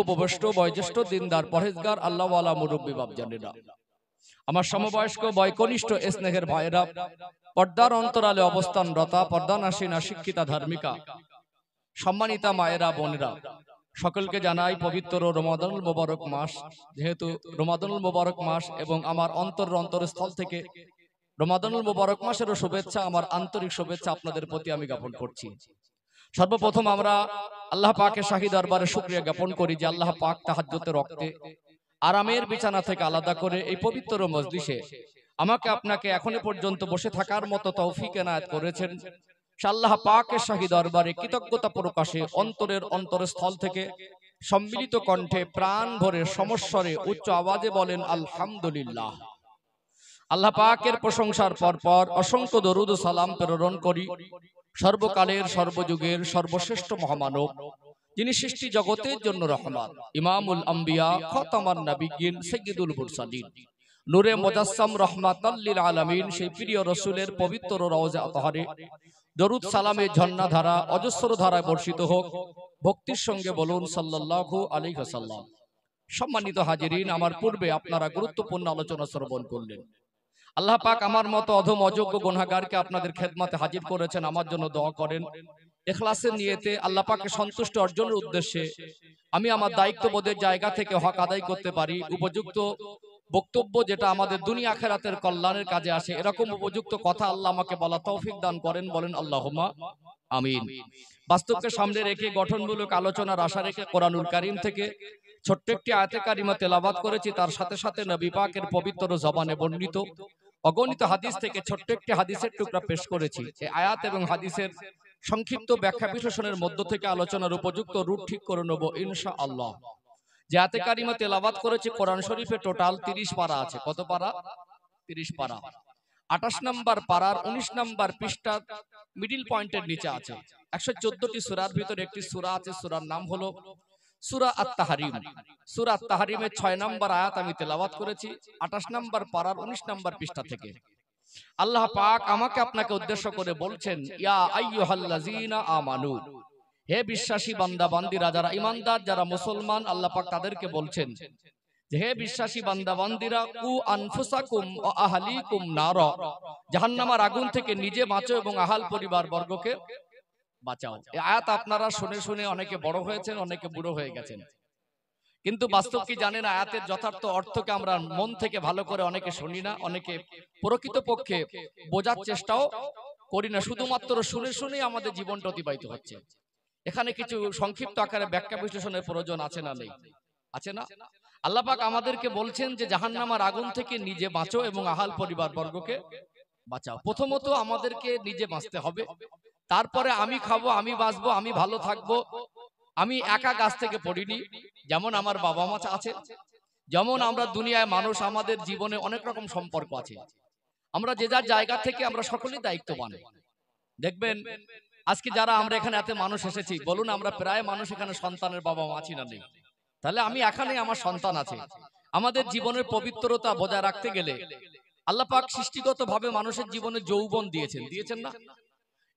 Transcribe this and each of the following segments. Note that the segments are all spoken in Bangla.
উপবিষ্ট বয়োজ্যেষ্ঠ দিনদার পরহেজগার আল্লাহওয়ালা মুরব্বী বাপজানেরা, আমার সমবয়স্ক বয়কনিষ্ঠ স্নেহের ভাইয়েরা, পর্দার অন্তরালে অবস্থানরতা পর্দানাসীনা শিক্ষিতা ধার্মিকা সম্মানিতা মায়েরা বোনেরা, সকলকে জানাই পবিত্র রমাদানুল মোবারক মাস। যেহেতু রমাদানুল মোবারক মাস এবং আমার অন্তরস্থল থেকে রমাদানুল মোবারক মাসেরও শুভেচ্ছা, আমার আন্তরিক শুভেচ্ছা আপনাদের প্রতি আমি জ্ঞাপন করছি। সর্বপ্রথম আমরা আল্লাহ পাকের শাহী দরবারে শুকরিয়া জ্ঞাপন করি যে আল্লাহ পাক তাহাজ্জুদের রক্তে আরামের বিছানা থেকে আলাদা করে এই পবিত্র মজলিসে আমাকে আপনাকে এখনো পর্যন্ত বসে থাকার মতো তৌফিক এনায়েত করেছেন। আল্লাহ পাকের শাহী দরবারে কৃতজ্ঞতা প্রকাশে অন্তরের অন্তরস্থল থেকে সম্মিলিত কণ্ঠে প্রাণ ভরে সমস্বরে উচ্চ আওয়াজে বলেন আলহামদুলিল্লাহ। আল্লাহ পাকের প্রশংসার পর অসংখ্য দরুদ ও সালাম প্রেরণ করি সর্বকালের সর্বযুগের সর্বশ্রেষ্ঠ মহামানব, যিনি সৃষ্টি জগতের জন্য রহমান, ইমামুল আম্বিয়া, খাতামান নবিয়্যিন, সাইয়্যিদুল মুরসালিন, নূরে মুজাসসাম, রাহমাতাল লিল আলামিন, সেই প্রিয় রাসূলের পবিত্র রওজা তাহরে দরুদ সালামের ঝর্ণাধারা অজস্র ধারায় বর্ষিত হোক। ভক্তির সঙ্গে বলুন সাল্লাল্লাহু আলাইহি ওয়াসাল্লাম। সম্মানিত হাজিরিন, আমার পূর্বে আপনারা গুরুত্বপূর্ণ আলোচনা শ্রবণ করলেন। আল্লাহ পাক আমার মতো অধম অযোগ্য গুনাহগারকে আপনাদের খেদমতে হাজির করেছেন। আমার জন্য দোয়া করেন। ইখলাসের নিয়তে আল্লাহ পাকের সন্তুষ্টি অর্জনের উদ্দেশ্যে আমি আমার দায়িত্ববোধের জায়গা থেকে হক আদায় করতে পারি, উপযুক্ত বক্তব্য যেটা আমাদের দুনিয়া আখিরাতের কল্যাণের কাজে আসে, এরকম উপযুক্ত কথা আল্লাহ আমাকে বলা তৌফিক দান করেন। বলেন আল্লাহুম্মা আমিন। বাস্তবকে সামনে রেখে গঠনমূলক আলোচনার আশা রেখে কোরআনুল কারীম থেকে ছোট্ট একটি আয়াতে কারিমা তেলাওয়াত করেছি। তার সাথে সাথে নবী পাকের পবিত্র জবানে বর্ণিত অগণিত হাদিস থেকে ছোট্ট একটি হাদিসের টুকরা পেশ করেছি। এই আয়াত এবং হাদিসের সংক্ষিপ্ত ব্যাখ্যা বিশ্লেষণের মধ্য থেকে আলোচনার উপযুক্ত রুট ঠিক করে নেব ইনশাআল্লাহ। যে আয়াতে কারিমা তেলাওয়াত করেছি কোরআন শরীফে টোটাল 30 পারা আছে। কত পারা? 30 পারা। 28 নম্বর পারার 19 নম্বর পৃষ্ঠা মিডল পয়েন্টের নিচে আছে। 114টি সূরার ভিতরে একটি সূরা আছে, সূরার নাম হলো সূরা আত-তাহরিম। সূরা আত-তাহরিমের 6 নম্বর আয়াত আমি তেলাওয়াত করেছি 28 নম্বর পারার 19 নম্বর পৃষ্ঠা থেকে। আল্লাহ পাক আমাকে আপনাকে উদ্দেশ্য করে বলছেন, ইয়া আইয়ুহাল্লাযীনা আমানু, হে বিশ্বাসী বান্দা বান্দীরা, যারা ঈমানদার, যারা মুসলমান, আল্লাহ পাক তাদেরকে বলছেন যে হে বিশ্বাসী বান্দা বান্দীরা, কু আনফুসাকুম ওয়া আহলিকুম নারা, জাহান্নামের আগুন থেকে নিজে বাঁচো এবং আহাল পরিবার বর্গকে বাঁচাও। এই আয়াত আপনারা শুনে শুনে অনেকে বড় হয়েছেন, অনেকে বুড়ো হয়ে গেছেন, কিন্তু বাস্তব কি জানেন আয়াতের যথার্থ অর্থকে আমরা মন থেকে ভালো করে অনেকে শুনি না, অনেকে প্রকৃতপক্ষে বোঝার চেষ্টাও করি না, শুধুমাত্র শুনে শুনে আমাদের জীবনটা অতিবাহিত হচ্ছে। এখানে কিছু সংক্ষিপ্ত আকারে ব্যাখ্যা বিশ্লেষণের প্রয়োজন আছে না? নেই? আছে না? আল্লাহ পাক আমাদেরকে বলছেন যে জাহান্নামের আগুন থেকে নিজে বাঁচো এবং আহাল পরিবার বর্গকে বাঁচাও। প্রথমত আমাদেরকে নিজে বাঁচতে হবে, তারপরে আমি খাবো, আমি বাঁচবো, আমি ভালো থাকবো। আমি একা গাছ থেকে পড়িনি, যেমন আমার বাবা মা আছে, যেমন আমরা দুনিয়ায় মানুষ, আমাদের জীবনে অনেক রকম সম্পর্ক আছে। আমরা যে যার জায়গা থেকে আমরা সকলেই দায়িত্ববান। দেখবেন আজকে যারা আমরা এখানে এত মানুষ এসেছি, বলুন আমরা প্রায় মানুষ এখানে সন্তানের বাবা মা আছি না? নেই? তাহলে আমি এখানে আমার সন্তান আছে। আমাদের জীবনের পবিত্রতা বজায় রাখতে গেলে আল্লাহ পাক সৃষ্টিগত ভাবে মানুষের জীবনে যৌবন দিয়েছেন, দিয়েছেন না?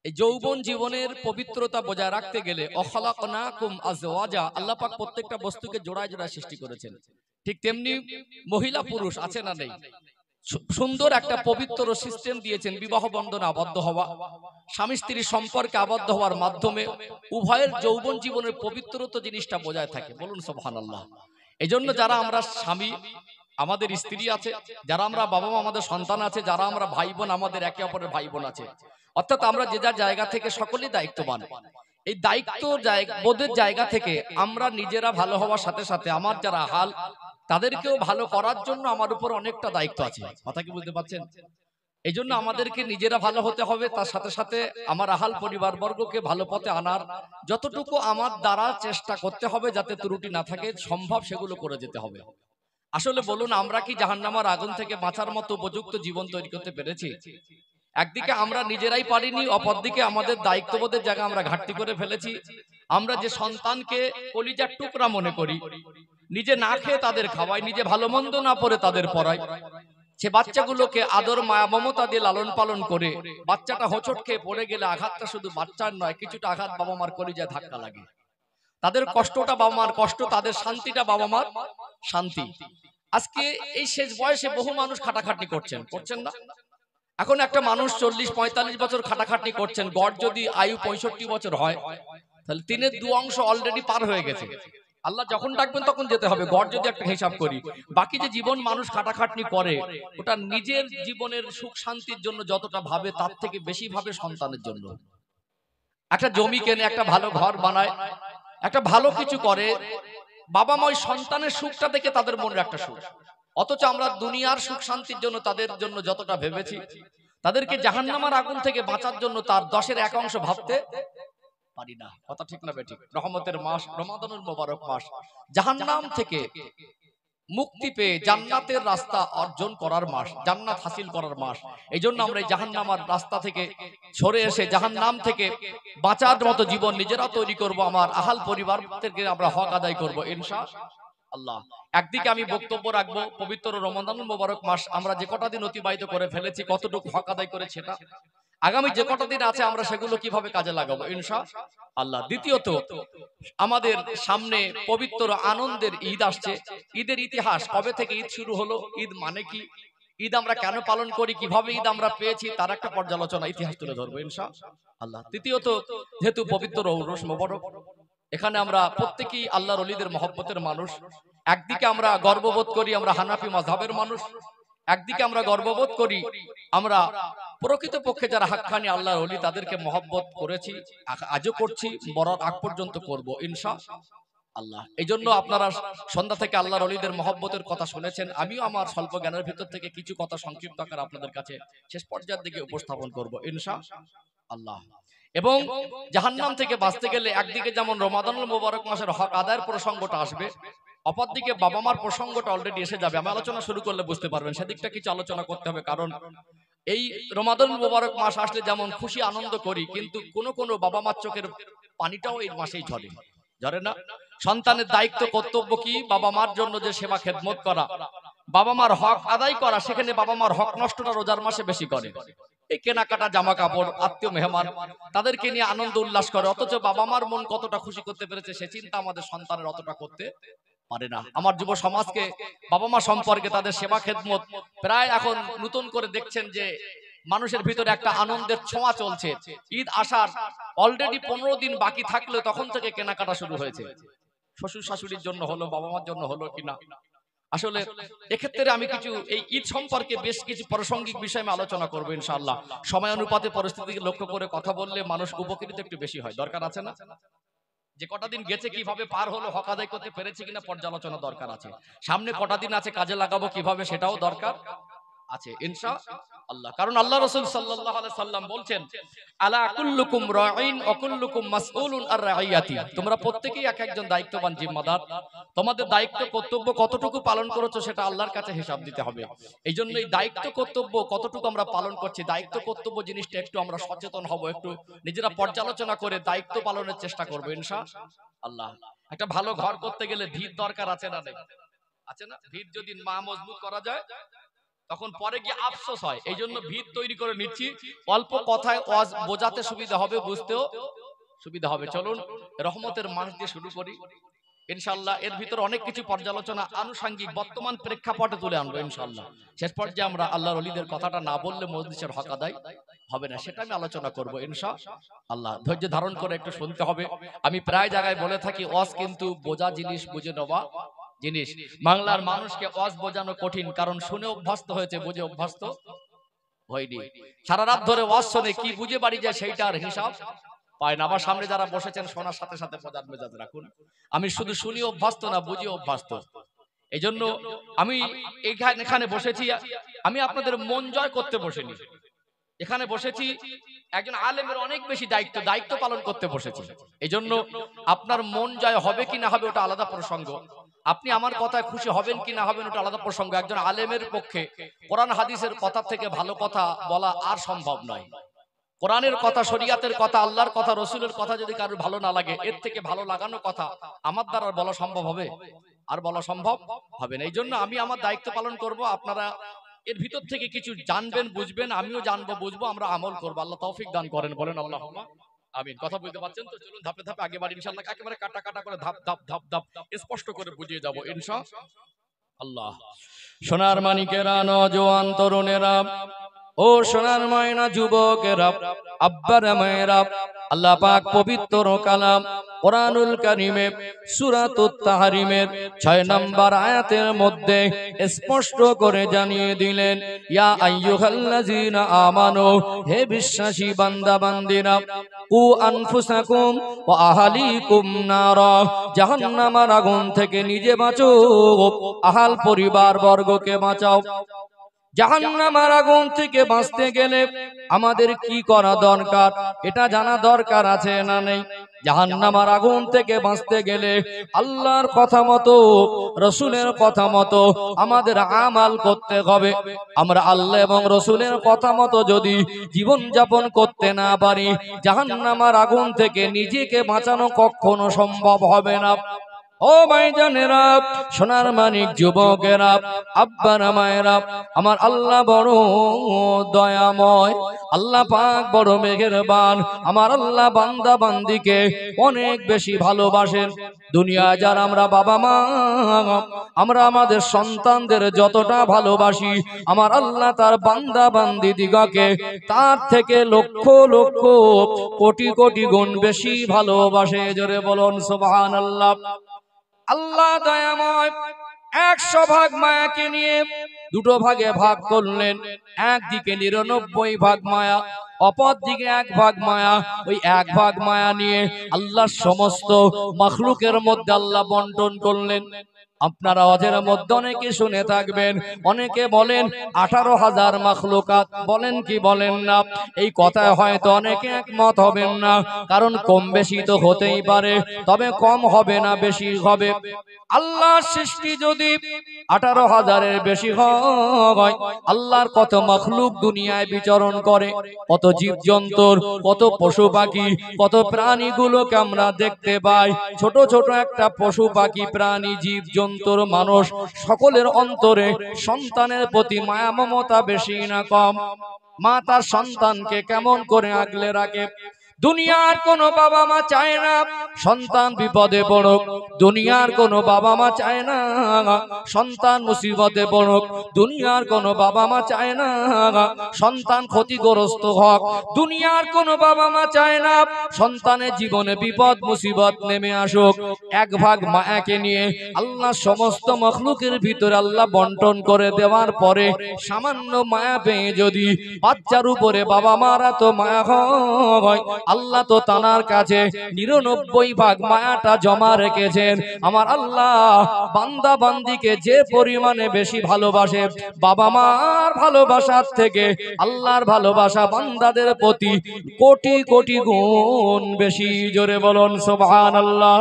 এই যৌবন জীবনের পবিত্রতা বজায় রাখতে গেলে অখলাকনাকুম আজওয়াজা, আল্লাহ পাক প্রত্যেকটা বস্তুকে জোড়ায় জোড়ায় সৃষ্টি করেছেন। ঠিক তেমনি মহিলা পুরুষ আছে না? নেই? সুন্দর একটা পবিত্র সিস্টেম দিয়েছেন, বিবাহ বন্ধনে আবদ্ধ হওয়া, স্বামী স্ত্রীর সম্পর্কে আবদ্ধ হওয়ার মাধ্যমে উভয়ের যৌবন জীবনের পবিত্রতা জিনিসটা বজায় থাকে। বলুন সুবহানাল্লাহ। এজন্য যারা আমরা স্বামী, আমাদের স্ত্রী আছে, যারা আমরা বাবা মা, আমাদের সন্তান আছে, যারা আমরা ভাই বোন, আমাদের একে অপরের ভাই বোন আছে, অর্থাৎ আমরা যে যার জায়গা থেকে সকলেই দায়িত্ববান। এই দায়িত্ব বোধের জায়গা থেকে আমরা নিজেরা ভালো হওয়ার সাথে সাথে আমার যারা হাল, তাদেরকেও ভালো করার জন্য আমার উপর অনেকটা দায়িত্ব আছে। কথা কি বুঝতে পারছেন? এই জন্য আমাদেরকে নিজেরা ভালো হতে হবে, তার সাথে সাথে আমার আহাল পরিবার বর্গকে ভালো পথে আনার যতটুকু আমার দ্বারা চেষ্টা করতে হবে, যাতে ত্রুটি না থাকে, সম্ভব সেগুলো করে যেতে হবে। আসলে বলুন আমরা কি জাহান্নামের আগুন থেকে বাঁচার মতো উপযুক্ত জীবন তৈরি করতে পেরেছি? একদিকে আমরা নিজেরাই পারিনি, অপরদিকে আমাদের দায়িত্ববোধের জায়গা আমরা ঘাটতি করে ফেলেছি। আমরা যে সন্তানকে কলিজার টুকরা মনে করি, নিজে না খেয়ে তাদের খাওয়াই, নিজে ভালো মন্দ না পড়ে তাদের পড়াই, সে বাচ্চাগুলোকে আদর মায়া মমতা দিয়ে লালন পালন করে বাচ্চাটা হোঁচট খেয়ে পড়ে গেলে আঘাতটা শুধু বাচ্চার নয়, কিছুটা আঘাত বাবা মার কলিজায় ধাক্কা লাগে। তাদের কষ্টটা বাবা মার কষ্ট, তাদের শান্তিটা বাবা মার শান্তি। আজকে এই শেষ বয়সে বহু মানুষ খাটাখাটনি করছেন না? এখন একটা মানুষ 40-45 বছর খাটাখাটনি করছেন, গড় যদি আয়ু 65 বছর হয়, তাহলে 3/2 অংশ অলরেডি পার হয়ে গেছে। আল্লাহ যখন ডাকবেন তখন যেতে হবে। গড় যদি একটা হিসাব করি, বাকি যে জীবন মানুষ খাটাখাটনি করে, ওটা নিজের জীবনের সুখ শান্তির জন্য যতটা ভাবে, তার থেকে বেশি ভাবে সন্তানের জন্য। একটা জমি কেনে, একটা ভালো ঘর বানায়, একটা ভালো কিছু করে, বাবা মা ওই সন্তানের সুখটা দেখে তাদের মনের একটা সুখ। অথচ আমরা দুনিয়ার সুখ শান্তির জন্য তাদের জন্য যতটা ভেবেছি, তাদেরকে জাহান্নামের আগুন থেকে বাঁচার জন্য তার 10-এর 1 অংশ ভাবতে পারি না। কথা ঠিক না বেঠিক? রহমতের মাস, রমাদানুল মোবারক মাস, জাহান্নাম থেকে মুক্তি পেয়ে জান্নাতের রাস্তা অর্জন করার মাস, জান্নাত হাসিল করার মাস। এই জন্য আমরা এই জাহান্নামের রাস্তা থেকে সরে এসে জাহান্নাম থেকে বাঁচার মতো জীবন নিজেরা তৈরি করব, আমার আহাল পরিবার থেকে আমরা হক আদায় করব ইনশাআল্লাহ। একদিকে আমি বক্তব্য রাখবো পবিত্র রমাদানুল মোবারক মাস আমরা যে কটা দিন অতিবাহিত করে ফেলেছি, কতটুকু হক আদায় করেছে সেটা, আগামী যে কটা দিন আছে আমরা সেগুলো কিভাবে কাজে লাগাবো ইনশাআল্লাহ। দ্বিতীয়ত, আমাদের সামনে পবিত্র আনন্দের ঈদ আসছে। ঈদের ইতিহাস, কবে থেকে ঈদ শুরু হলো, ঈদ মানে কি, ঈদ আমরা কেন পালন করি, কিভাবে ঈদ আমরা পেয়েছি, তার একটা পর্যালোচনা, ইতিহাস তুলে ধরবো ইনশাআল্লাহ। তৃতীয়ত, যেহেতু পবিত্র রৌরস মোবারক, এখানে আমরা প্রত্যেকেই আল্লাহর ওলিদের মহব্বতের মানুষ। একদিকে আমরা গর্ববোধ করি আমরা হানাফি মাযহাবের মানুষ, একদিকে আমরা গর্ববোধ করি আমরা প্রকৃতপক্ষে যারা হাক্কানি আল্লাহর ওলি, তাদেরকে মহব্বত করেছি, আজও করছি, মরার আগ পর্যন্ত করব ইনশাআল্লাহ। এই জন্য আপনারা সন্ধ্যা থেকে আল্লাহর ওলিদের মহব্বতের কথা শুনেছেন। আমিও আমার স্বল্প জ্ঞানের ভিতর থেকে কিছু কথা সংক্ষিপ্ত আকারে আপনাদের কাছে শেষ পর্যায়ের দিকে উপস্থাপন করব ইনশাআল্লাহ। এবং জাহান্নাম থেকে বাঁচতে গেলে একদিকে যেমন রমাদানুল মোবারক মাসের হক আদায়ের প্রসঙ্গটা আসবে, অপরদিকে বাবা মার প্রসঙ্গটা অলরেডি এসে যাবে। আমি আলোচনা শুরু করলে বুঝতে পারবেন, সেদিকটা কিছু আলোচনা করতে হবে। কারণ এই রমাদানুল মোবারক মাস আসলে যেমন খুশি আনন্দ করি, কিন্তু কোনো বাবা মার চোখের পানিটাও এই মাসেই ঝরে না। সন্তানের দায়িত্ব কর্তব্য কি, বাবা মার জন্য যে সেবা খেদমত করা, বাবা মার হক আদায় করা, সেখানে বাবা মার হক নষ্টটা রোজার মাসে বেশি করে। এই কেনাকাটা, জামা কাপড়, আত্মীয় মেহমান, তাদেরকে নিয়ে আনন্দ উল্লাস করে, অথচ বাবা মার মন কতটা খুশি করতে পেরেছে সে চিন্তা আমাদের সন্তানের অতটা করতে পারে না। আমার যুব সমাজকে বাবা মা সম্পর্কে, তাদের সেবা খেদমত প্রায় এখন নতুন করে দেখছেন যে মানুষের ভিতরে একটা আনন্দের ছোঁয়া চলছে। ঈদ আসার অলরেডি 15 দিন বাকি থাকলে তখন থেকে কেনাকাটা শুরু হয়েছে। শ্বশুর শাশুড়ির জন্য হলো, বাবা মার জন্য হলো কিনা। আসলে এক্ষেত্রে আমি কিছু এই ঈদ সম্পর্কে বেশ কিছু প্রাসঙ্গিক বিষয় আমি আলোচনা করবো ইনশাআল্লাহ। সময় অনুপাতে পরিস্থিতিকে লক্ষ্য করে কথা বললে মানুষ উপকৃত একটু বেশি হয়, দরকার আছে না? যে কটা দিন গেছে কিভাবে পার হলো, হক আদায় করতে পেরেছি কিনা পর্যালোচনা দরকার আছে। সামনে কটা দিন আছে, কাজে লাগাবো কিভাবে, সেটাও দরকার আছে ইনশাআল্লাহ। কারণ আল্লাহ রাসূল সাল্লাল্লাহু আলাইহি সাল্লাম বলছেন, আলা কুল্লুকুম রাঈন ওয়া কুল্লুকুম মাসউলুন আর রাইয়াতি, তোমরা প্রত্যেকেই এক একজন দায়িত্ববান জিম্মাদার, তোমাদের দায়িত্ব কর্তব্য কতটুকু পালন করেছো সেটা আল্লাহর কাছে হিসাব দিতে হবে। এই জন্য এই দায়িত্ব কর্তব্য কতটুকু আমরা পালন করছি, দায়িত্ব কর্তব্য জিনিসটা একটু আমরা সচেতন হব, একটু নিজেরা পর্যালোচনা করে দায়িত্ব পালনের চেষ্টা করবো ইনশাআল্লাহ। একটা ভালো ঘর করতে গেলে ভিত দরকার আছে না? আছে না? ভিত যদি মা মজবুত করা যায় তখন পরে গিয়ে আফসোস হয়। এই জন্য ভিত তৈরি করে নিচ্ছি, অল্প কথায় ওয়াজ বোঝাতে সুবিধা হবে, বুঝতেও সুবিধা হবে। চলুন রহমতের মাস দিয়ে শুরু করি ইনশাআল্লাহ। এর ভিতরে অনেক কিছু পর্যালোচনা আনুষঙ্গিক বর্তমান প্রেক্ষাপটে তুলে আনবো ইনশাআল্লাহ। শেষ পর্যায়ে আমরা আল্লাহর ওলিদের কথাটা না বললে মজলিসের হক আদায় হবে না, সেটা আমি আলোচনা করবো ইনশাআল্লাহ। ধৈর্য ধারণ করে একটু শুনতে হবে। আমি প্রায় জায়গায় বলে থাকি, ওয়াজ কিন্তু বোঝা জিনিস, বুঝে নেওয়া জিনিস। বাংলার মানুষকে ওয়াজ বোঝানো কঠিন, কারণ শুনে অভ্যস্ত হয়েছে, বুঝে অভ্যস্ত হয়নি। সারা রাত ধরে ওয়াজ শুনে কি বুঝে বাড়ি যায় সেইটার হিসাব পায় না। আবার সামনে যারা বসেছেন শোনার সাথে সাথে বোঝার মেজাজ রাখুন। আমি শুধু শুনি অভ্যস্ত না, বুঝি অভ্যস্ত। এই জন্য আমি এখানে বসেছি, আমি আপনাদের মন জয় করতে বসেনি। এখানে বসেছি একজন আলেমের অনেক বেশি দায়িত্ব পালন করতে বসেছি। এই জন্য আপনার মন জয় হবে কি না হবে ওটা আলাদা প্রসঙ্গ, আপনি আমার কথায় খুশি হবেন কি না হবেন ওটা আলাদা প্রসঙ্গ। একজন আলেমের পক্ষে কোরআন হাদিসের কথা থেকে ভালো কথা বলা আর সম্ভব নয়। কোরআনের কথা, শরীয়তের কথা, আল্লাহর কথা, রসুলের কথা যদি কারোর ভালো না লাগে, এর থেকে ভালো লাগানো কথা আমার দ্বারা বলা সম্ভব হবে? আর বলা সম্ভব হবে না। এই জন্য আমি আমার দায়িত্ব পালন করব, আপনারা এর ভিতর থেকে কিছু জানবেন, বুঝবেন, আমিও জানবো, বুঝবো, আমরা আমল করবো। আল্লাহ তৌফিক দান করেন, বলেন আল্লাহুম্মা আমিন। কথা বুঝতে পারছেন তো? চলুন ধাপে ধাপে আগে বাড়ি ইনশাআল্লাহ, একেবারে কাটা কাটা করে ধাপ ধাপ ধাপ ধাপ স্পষ্ট করে বুঝিয়ে যাব ইনশাআল্লাহ। সোনার মানিকেরা, নওজোয়ান তরুণেরা, ও সোনার ময়না যুবকেরা, আব্বারা মায়েরা, আল্লাহ পাক পবিত্র কালাম কোরআনুল কারীমে সূরাতুত তাহরিমের 6 নম্বর আয়াতের মধ্যে স্পষ্ট করে জানিয়ে দিলেন, ইয়া আইয়ুহাল্লাযীনা আমানু, হে বিশ্বাসী বান্দা বান্দিরা, কু আনফুসাকুম ওয়া আহলিকুম নারা, জাহান্নামের আগুন থেকে নিজে বাঁচো, আহাল পরিবার বর্গকে বাঁচাও। জাহান্নামের আগুন থেকে বাঁচতে গেলে আমাদের কি করা দরকার, এটা জানা দরকার আছে না নেই? জাহান্নামের আগুন থেকে বাঁচতে গেলে আল্লাহর কথা মতো, রসুলের কথা মতো আমাদের আমাল করতে হবে। আমরা আল্লাহ এবং রসুলের কথা মতো যদি জীবন যাপন করতে না পারি, জাহান্নামের আগুন থেকে নিজেকে বাঁচানো কখনো সম্ভব হবে না। ও ভাইজানেরা, সোনার মানিক যুবকেরা, আব্বারা মায়েরা, আমার আল্লাহ বড় দয়াময়, আল্লাহ পাক বড় মেহেরবান। আমার আল্লাহ বান্দা বান্দিকে অনেক বেশি ভালোবাসেন। দুনিয়া যারা আমরা বাবা মা, আমরা আমাদের সন্তানদের যতটা ভালোবাসি, আমার আল্লাহ তার বান্দা বান্দি দিগকে তার থেকে লক্ষ লক্ষ কোটি কোটি গুণ বেশি ভালোবাসে। জোরে বলুন সুবহানাল্লাহ। আল্লাহ দয়াময় 100 ভাগ মায়াকে নিয়ে 2 ভাগে ভাগ করলেন। একদিকে 99 ভাগ মায়া, অপর দিকে 1 ভাগ মায়া। ওই 1 ভাগ মায়া নিয়ে আল্লাহ সমস্ত মাখলুকের মধ্যে আল্লাহ বন্টন করলেন। আপনারা ওদের মধ্যে অনেকে শুনে থাকবেন, অনেকে বলেন 18,000 মাখলুকাত, বলেন কি বলেন না? এই কথায় হয়তো অনেকে একমত হবেন না, কারণ কম বেশি তো হতেই পারে, তবে কম হবে না, বেশি হবে। আল্লাহর সৃষ্টি যদি 18,000-এর বেশি হয়, আল্লাহর কত মাখলুক দুনিয়ায় বিচরণ করে, কত জীবজন্তুর, কত পশু পাখি, কত প্রাণীগুলোকে আমরা দেখতে পাই। ছোট ছোট একটা পশু পাখি, প্রাণী, জীবজন্তুর, মানুষ, সকলের অন্তরে সন্তানের প্রতি মায়া মমতা বেশি না কম? মা তার সন্তানকে কেমন করে আগলে রাখে। দুনিয়ার কোনো বাবা মা চায় না সন্তান বিপদে পড়ুক, দুনিয়ার কোনো বাবা মা চায় না সন্তান মুসিবতে পড়ুক, দুনিয়ার কোনো বাবা মা চায় না সন্তান ক্ষতিগ্রস্ত হোক, দুনিয়ার কোনো বাবা মা চায় না সন্তানের জীবনে বিপদ মুসিবত নেমে আসুক। 1 ভাগ মায়াকে নিয়ে আল্লাহ সমস্ত মখলুকের ভিতরে আল্লাহ বন্টন করে দেওয়ার পরে সামান্য মায়া পেয়ে যদি বাচ্চার উপরে বাবা মারা তো মায়া হয়, আল্লাহ তো তানার কাছে 99 ভাগ মায়াটা জমা রেখেছেন। আমার আল্লাহ বান্দা বান্দিকে যে পরিমাণে বেশি ভালোবাসে, বাবা মার ভালোবাসার থেকে আল্লাহর ভালোবাসা বান্দাদের প্রতি কোটি কোটি গুণ বেশি। জোরে বলুন সুবহানাল্লাহ।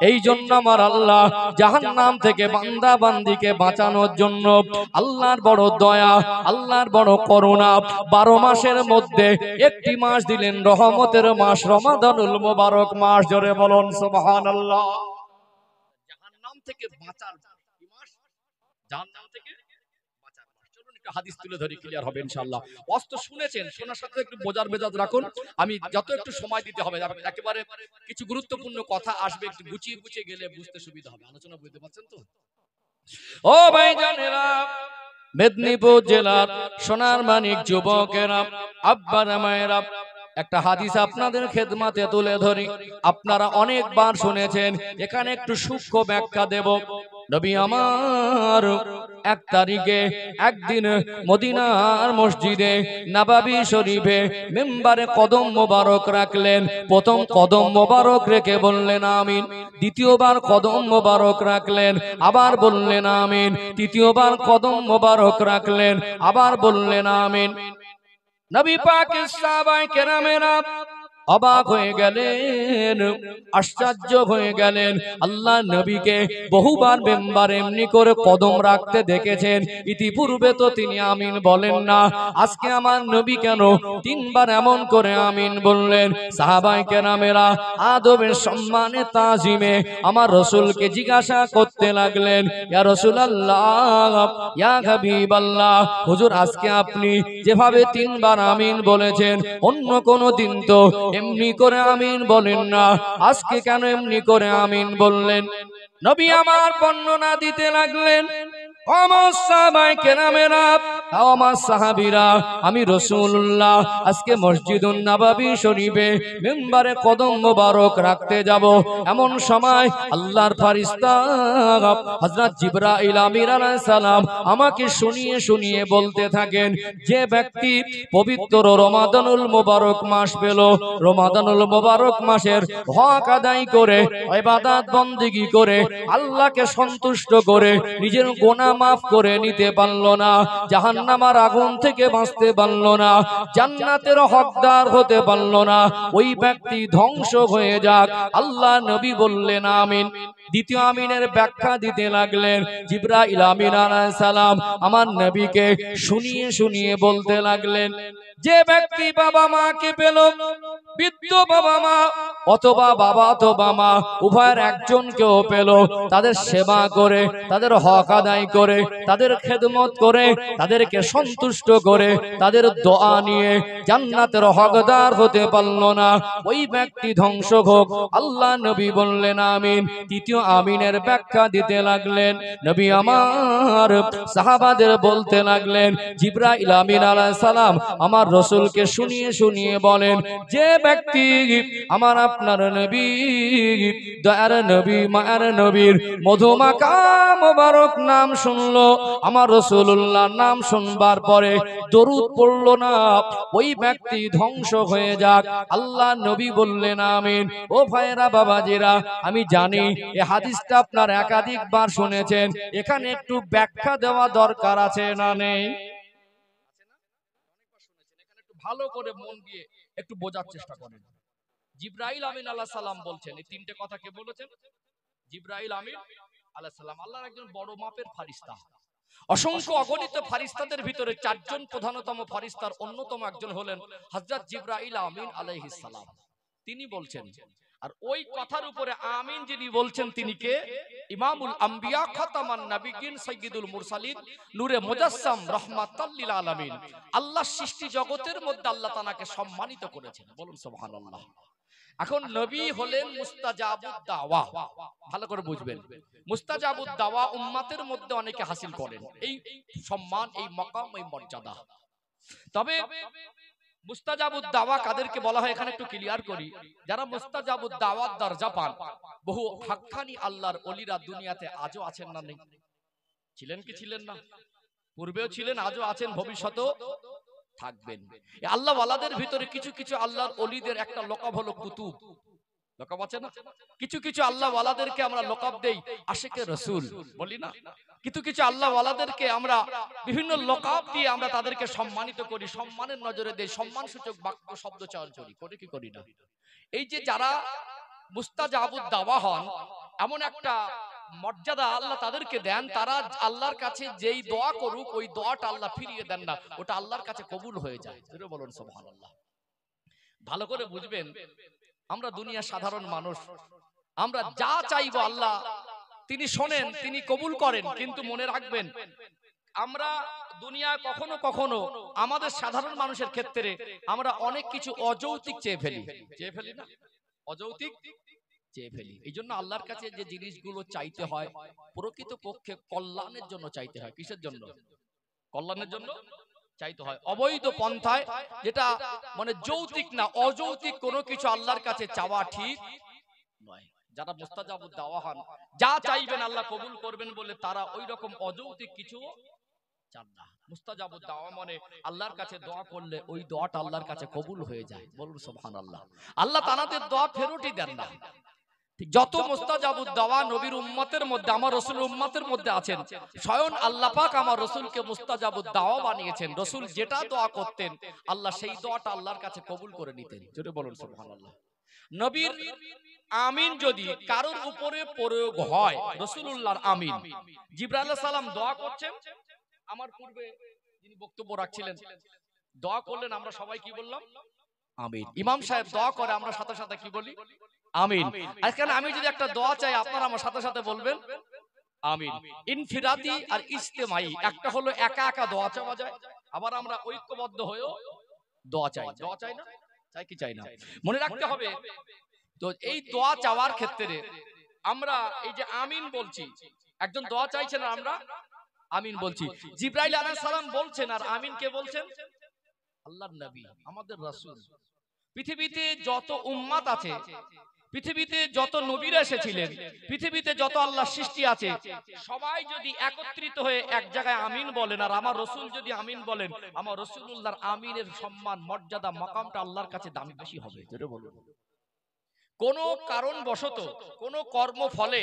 এই জন্য আমার আল্লাহ জাহান্নাম থেকে বান্দা বান্দিকে বাঁচানোর জন্য আল্লাহর বড় দয়া, আল্লাহর বড় করুণা, 12 মাসের মধ্যে একটি মাস দিলেন রহমতের মাস, রমাদানুল মুবারক মাস। জোরে বলুন সুবহানাল্লাহ। জাহান্নাম থেকে বাঁচার মাস, জাহান্নাম থেকে বাঁচার মাস। চলুন একটু হাদিস তুলে ধরি, ক্লিয়ার হবে ইনশাআল্লাহ। ওয়াজ শুনেছেন, শোনার সাথে একটু বোঝার মেজাজ রাখুন। আমি যত একটু সময় দিতে হবে, একেবারে কিছু গুরুত্বপূর্ণ কথা আসবে, একটু গুছিয়ে গুছিয়ে গেলে বুঝতে সুবিধা হবে। আলোচনা বুঝতে পারছেন তো? ও ভাইজানেরা, মেদিনীপুর জেলার সোনার মানিক যুবকেরা, আব্বারা মায়েরা, একটা হাদিস আপনাদের খেদমতে তুলে ধরি। আপনারা অনেকবার শুনেছেন, এখানে একটু সূক্ষ্ম ব্যাখ্যা দেব। নবী আমার 1 তারিখে একদিন মদিনার মসজিদে নববী শরীফে মিম্বারে কদম মোবারক রাখলেন। প্রথম কদম মোবারক রেখে বললেন আমিন, দ্বিতীয়বার কদম মোবারক রাখলেন, আবার বললেন আমিন, তৃতীয়বার কদম মোবারক রাখলেন, আবার বললেন আমিন। নবী পাকের সাহাবায়ে কেরামেরা অবাক হয়ে গেলেন, আশ্চর্য হয়ে গেলেন। আল্লাহ নবীকে বহুবার মেম্বারে এমনি করে কদম রাখতে দেখেছেন, ইতিপূর্বে তো তিনি আমিন বলেন না। আজকে আমার নবী কেন 3 বার এমন করে আমিন বললেন? সাহাবায়ে কেরামেরা আদবের সম্মানে তাজিমে আমার রাসূলকে জিজ্ঞাসা করতে লাগলেন, ইয়া রাসূলুল্লাহ, ইয়া হাবিবাল্লাহ, হুজুর আজকে আপনি যেভাবে 3 বার আমিন বলেছেন, অন্য কোন দিন তো এমনি করে আমিন বলেন না, আজকে কেন এমনি করে আমিন বললেন? নবী আমার বর্ণনা দিতে লাগলেন, আমার সাহাবায়ে কেরামেরা, আমার সাহাবীরা, আমি রাসূলুল্লাহ আজকে মসজিদুন নববী শরীফে মিম্বারে কদম মোবারক রাখতে যাব। এমন সময় আল্লাহর ফেরেশতা হযরত জিবরাইল আমিন আলাইহিস সালাম আমাকে শুনিয়ে শুনিয়ে বলতে থাকেন, যে ব্যক্তি পবিত্র রমাদানুল মোবারক মাস পেল, রমাদানুল মোবারক মাসের হক আদায় করে ইবাদত বন্দেগী করে আল্লাহকে সন্তুষ্ট করে নিজের গুনাহ মাফ করে নিতে পারল না, জাহান্নামের আগুন থেকে বাঁচতে পারল না, জান্নাতের হকদার হতে পারল না, ওই ব্যক্তি ধ্বংস হয়ে যাক। আল্লাহ নবী বললেন আমিন। দ্বিতীয় আমিনের ব্যাখ্যা দিতে লাগলেন। জিবরাইল আমিন আলাইহিস সালাম আমার নবীকে শুনিয়ে শুনিয়ে বলতে লাগলেন, যে ব্যক্তি বাবা মাকে পেল, বৃদ্ধ বাবা মা অথবা বাবা অথবা মা উভয়ের একজনকেও পেল, তাদের সেবা করে, তাদের হক আদায় করে, তাদের খেদমত করে, তাদেরকে সন্তুষ্ট করে, তাদের দোয়া নিয়ে জান্নাতের হকদার হতে পারল না, ওই ব্যক্তি ধ্বংস হোক। আল্লাহ নবী বললেন আমিন। তৃতীয় আমিনের ব্যাখ্যা দিতে লাগলেন। নবী আমার সাহাবাদের বলতে লাগলেন, জিবরাইল আমিন আলাইহিস সালাম আমার রাসূলকে শুনিয়ে শুনিয়ে বলেন, যে ব্যক্তি আমার আপনার নবী, দয়ার নবী, মায়ের নবীর মধুমাখা মোবারক নাম শুনলো, আমার রাসূলুল্লাহর নাম শুনবার পরে দরুদ পড়লো না, ওই ব্যক্তি ধ্বংস হয়ে যাক। আল্লাহ নবী বললেন আমিন। ও ভাইরা বাবাজিরা, আমি জানি এই হাদিসটা আপনার একাধিকবার শুনেছেন, এখানে একটু ব্যাখ্যা দেওয়া দরকার আছে না নেই? ভালো করে মন দিয়ে একটু বোঝার চেষ্টা করেন। জিবরাইল আমিন আলাইহিস সালাম বলছেন, এই তিনটে কথা কে বলেছেন? জিবরাইল আমিন আলাইহিস সালাম, আল্লাহর একজন বড় মাপের ফেরেশতা। অসংখ্য অগণিত ফেরেশতাদের ভিতরে চারজন প্রধানতম ফেরেশতার অন্যতম একজন হলেন হযরত জিবরাইল আমিন আলাইহিস সালাম। তিনি বলছেন, আর ওই কথার উপরে আমিন যিনি বলছেন তিনি কে? ইমামুল আম্বিয়া, খাতামান নবিয়্যিন, সাইয়্যিদুল মুরসালিন, নূরে মুজাসসাম, রাহমাতাল লিল আলামিন। আল্লাহ সৃষ্টি জগতের মধ্যে আল্লাহ তাআলাকে সম্মানিত করেছেন, বলুন সুবহানাল্লাহ। এখন নবী হলেন মুস্তাজাবুদ দাওয়া, ভালো করে বুঝবেন। মুস্তাজাবুদ দাওয়া উম্মতের মধ্যে অনেকে হাসিল করেন এই সম্মান, এই মাকাম, এই মর্যাদা। তবে মুস্তাজাবুদ দাওয়া কাদেরকে বলা হয় এখানে একটু ক্লিয়ার করি। যারা মুস্তাজাবুদ দাওয়াত দরজা পান, বহু হাক্কানি আল্লাহর ওলিরা দুনিয়াতে আজও আছেন না নেই? ছিলেন কি ছিলেন না? পূর্বেও ছিলেন, আজও আছেন, ভবিষ্যতেও থাকবেন। এই আল্লাহ ওয়ালাদের ভিতরে কিছু কিছু আল্লাহর ওলিদের একটা লকাব হলো কুতুব। লকাব আছে না? কিছু কিছু আল্লাহ ওয়ালাদেরকে আমরা লকাব দেই আশিকে রাসূল, বলি না? কিছু কিছু আল্লাহ ওয়ালাদেরকে আমরা বিভিন্ন লকাব দিয়ে আমরা তাদেরকে সম্মানিত করি, সম্মানের নজরে দেই, সম্মানসূচক বাক্য শব্দ চয়ন করি কি করি না? এই যে যারা মুস্তাজাবুদ দাওয়া হন, এমন একটা মর্যাদা আল্লাহ তাদেরকে দেন, তারা আল্লাহর কাছে যেই দোয়া করুক ওই দোয়াটা আল্লাহ ফিরিয়ে দেন না, ওটা আল্লাহর কাছে কবুল হয়ে যায়। বলুন সুবহানাল্লাহ। ভালো করে বুঝবেন, আমরা দুনিয়া সাধারণ মানুষ, আমরা যা চাইবো আল্লাহ তিনি শোনেন, তিনি কবুল করেন, কিন্তু মনে রাখবেন আমরা দুনিয়া কখনো কখনো আমাদের সাধারণ মানুষের ক্ষেত্রে আমরা অনেক কিছু অযৌক্তিক চেয়ে ফেলি না? অযৌক্তিক চেয়ে ফেলি। এই জন্য আল্লাহর কাছে যে জিনিসগুলো চাইতে হয় প্রকৃত পক্ষে কল্যাণের জন্য চাইতে হয়। কিসের জন্য? কল্যাণের জন্য চাইতে হয়। অবৈধ পন্থায়, যেটা মানে যৌক্তিক না, অযৌক্তিক কোনো কিছু আল্লাহর কাছে চাওয়া ঠিক নয়। যারা মুস্তাজাবুদ দাওয়া হন, যা চাইবেন আল্লাহ কবুল করবেন বলে তারা ওই রকম অযৌক্তিক কিছু চান না। মুস্তাজাবুদ দাওয়া মানে আল্লাহর কাছে দোয়া করলে ওই দোয়াটা আল্লাহর কাছে কবুল হয়ে যায়, বলুন সুবহানাল্লাহ। আল্লাহ তাআলাদের দোয়া ফেরতই দেন না। যত মুস্তাজাবুদ দাওয়া নবীর উম্মতের মধ্যে, আমার রাসূলের উম্মতের মধ্যে আছেন, স্বয়ং আল্লাহ পাক আমার রাসূলকে মুস্তাজাবুদ দাওয়া বানিয়েছেন। রাসূল যেটা দোয়া করতেন আল্লাহ সেই দোয়াটা আল্লাহর কাছে কবুল করে নিতেন। জোরে বলুন সুবহানাল্লাহ। নবীর আমিন যদি কারোর উপরে প্রয়োগ হয়, রাসূলুল্লাহর আমিন, জিবরাইল আলাইহিস সালাম দোয়া করছেন, আমার পূর্বে যিনি বক্তব্য রাখছিলেন দোয়া করলেন, আমরা সবাই কি বললাম? আমিন। ইমাম সাহেব দোয়া করে, আমরা সাথে সাথে কি বলি? আমিন। আজকাল আমি যদি একটা দোয়া চাই, আপনারা আমার সাথে সাথে বলবেন আমিন। ইনফিরাদি আর ইজতিমাই, একটা হলো একা একা দোয়া চাওয়া যায়, আবার আমরা ঐক্যবদ্ধ হয়েও দোয়া চাই। দোয়া চাই না? চাই কি চাই না? মনে রাখতে হবে। তো এই দোয়া চাওয়ার ক্ষেত্রে আমরা এই যে আমিন বলছি, একজন দোয়া চাইছেন আর আমরা আমিন বলছি। জিবরাইল আলাইহিস সালাম বলছেন আর আমিন কে বলছেন? আল্লাহর নবী, আমাদের রাসূল। পৃথিবীতে যত উম্মাত আছে, পৃথিবীতে যত নবীরা এসেছিলেন, পৃথিবীতে যত আল্লাহ সৃষ্টি আছে, সবাই যদি একত্রিত হয়ে এক জায়গায় আমিন বলেন আর আমার রাসূল যদি আমিন বলেন, আমার রাসূলুল্লাহর আমিনের সম্মান, মর্যাদা, মাকামটা আল্লাহর কাছে দামি বেশি হবে। জোরে বলুন। কোন কারণবশত, কোন কর্ম ফলে,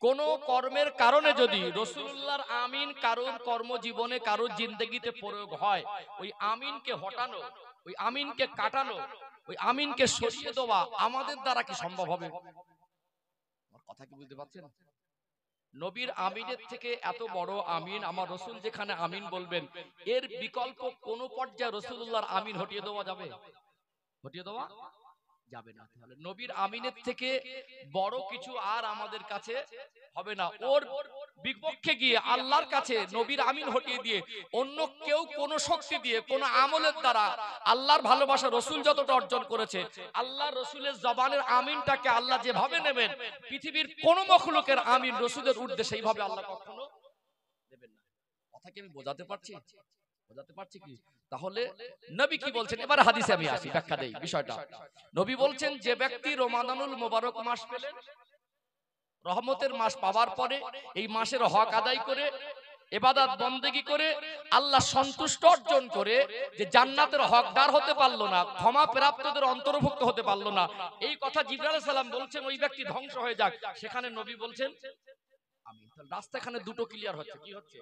কোন কর্মের কারণে যদি রাসূলুল্লাহর আমিন কারোর কর্মজীবনে, কারোর জিন্দেগিতে প্রয়োগ হয়, ওই আমিনকে হটানো, ওই আমিনকে কাটানো, ওই আমিনকে সরিয়ে দেওয়া আমাদের দ্বারা কি সম্ভব হবে? আমার কথা কি বুঝতে পারছেন? নবীর আমিনের থেকে এত বড় আমিন, আমার রাসূল যেখানে আমিন বলবেন, এর বিকল্প কোন পর্যায়ে রাসূলুল্লাহর আমিন হটিয়ে দেওয়া যাবে? হটিয়ে দেওয়া যাবে না। তাহলে নবীর আমিনের থেকে বড় কিছু আর আমাদের কাছে হবে না। ওর বিপক্ষে গিয়ে আল্লাহর কাছে নবীর আমিন হটিয়ে দিয়ে অন্য কেউ কোন শক্তি দিয়ে, কোন আমলের দ্বারা আল্লাহর ভালোবাসা রাসূল যতটা অর্জন করেছে, আল্লাহর রাসূলের জবানের আমিনটাকে আল্লাহ যেভাবে নেবেন, পৃথিবীর কোন মখলুকের আমিন রাসূলের ঊর্ধ্বে সেইভাবে আল্লাহ কখনো দেবেন না। কথা কি আমি বোঝাতে পারছি? বোঝাতে পারছি কি? তাহলে নবী কি বলছেন? এবার হাদিসে আমি আসি, ব্যাখ্যা দেই বিষয়টা। নবী বলছেন, যে ব্যক্তি রমাদানুল মুবারক মাস পেলেন, রহমতের মাস পাওয়ার পরে এই মাসের হক আদায় করে, ইবাদত বন্দেগী করে, আল্লাহ সন্তুষ্ট অর্জন করে, যে জান্নাতের হকদার হতে পারলো না, ক্ষমা প্রাপ্তদের অন্তর্ভুক্ত হতে পারলো না, এই কথা জিবরাইল আলাইহিস সালাম বলছেন, ওই ব্যক্তি ধ্বংস হয়ে যাক। সেখানে নবী বলছেন আমিন। তাহলে রাস্তা এখানে দুটো ক্লিয়ার হচ্ছে। কি হচ্ছে?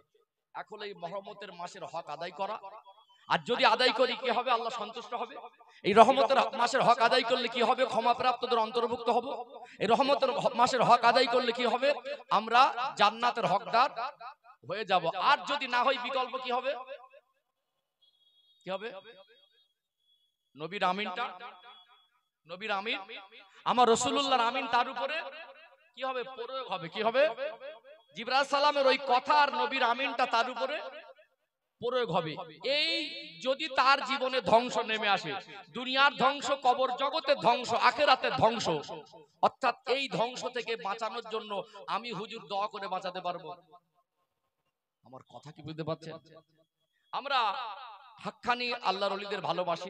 এখন এই রহমতের মাসের হক আদায় করা, আর যদি আদায় করি কি হবে? আল্লাহ সন্তুষ্ট হবে। এই রহমতের মাসের হক আদায় করলে কি হবে? ক্ষমাপ্রাপ্তদের অন্তর্ভুক্ত হব। এই রহমতের মাসের হক আদায় করলে কি হবে? আমরা জান্নাতের হকদার হয়ে যাব। আর যদি না হয় বিকল্প কি হবে? কি হবে? নবীর আমিনটা, নবীর আমিন, আমার রাসূলুল্লাহর আমিন, তার উপরে কি হবে? প্রয়োগ হবে। কি হবে? জিবরাইল সালামের ওই কথা আর নবীর আমিনটা তার উপরে প্রয়োগ হবে। এই যদি তার জীবনে ধ্বংস নেমে আসে, দুনিয়ার ধ্বংস, কবর জগতের ধ্বংস, আখিরাতের ধ্বংস, অর্থাৎ এই ধ্বংস থেকে বাঁচানোর জন্য আমি হুজুর দোয়া করে বাঁচাতে পারবো। আমার কথা কি বুঝতে পারছেন? আমরা হাক্কানি আল্লাহর ওলিদের ভালোবাসি।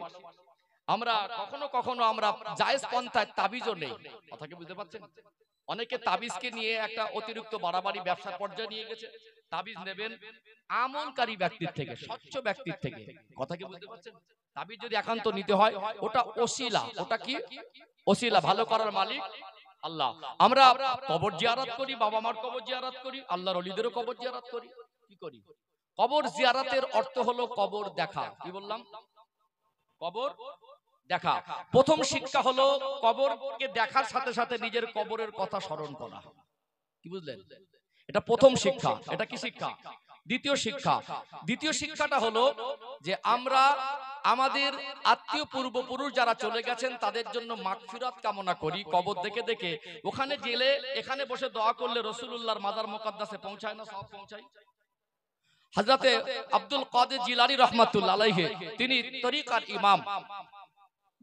আমরা কখনো কখনো আমরা জায়েজ পন্থায় তাবিজও নেই। কথা কি বুঝতে পারছেন? অনেকে তাবিজকে নিয়ে একটা অতিরিক্ত বাড়াবাড়ি ব্যবসার পর্যায়ে নিয়ে গেছে। তাবিজ নেবেন আমলকারী ব্যক্তির থেকে, স্বচ্ছ ব্যক্তির থেকে। কথা কি বুঝতে পারছেন? তাবিজ যদি একান্ত নিতে হয়, ওটা ওসিলা। ওটা কি? ওসিলা। ভালো করার মালিক আল্লাহ। আমরা কবর জিয়ারত করি, বাবা মার কবর জিয়ারত করি, আল্লাহর ওলিদেরও কবর জিয়ারত করি। কি করি? কবর জিয়ারতের অর্থ হলো কবর দেখা। কি বললাম? কবর দেখা। প্রথম শিক্ষা হলো কবরকে দেখার সাথে সাথে নিজের কবরের কথা স্মরণ করা। কি বুঝলেন? এটা প্রথম শিক্ষা। এটা কি শিক্ষা? দ্বিতীয় শিক্ষা, দ্বিতীয় শিক্ষাটা হলো যে আমরা আমাদের আত্মীয় পূর্বপুরুষ যারা চলে গেছেন তাদের জন্য মাগফিরাত কামনা করি। কবর দেখে দেখে ওখানে গেলে, এখানে বসে দোয়া করলে রাসূলুল্লাহর মাজার মুকাদ্দাসে পৌঁছায় না? সব পৌঁছায়। হযরতে আব্দুল কাদের জিলানী রাহমাতুল্লাহ আলাইহি, তিনি তরিকার ইমাম,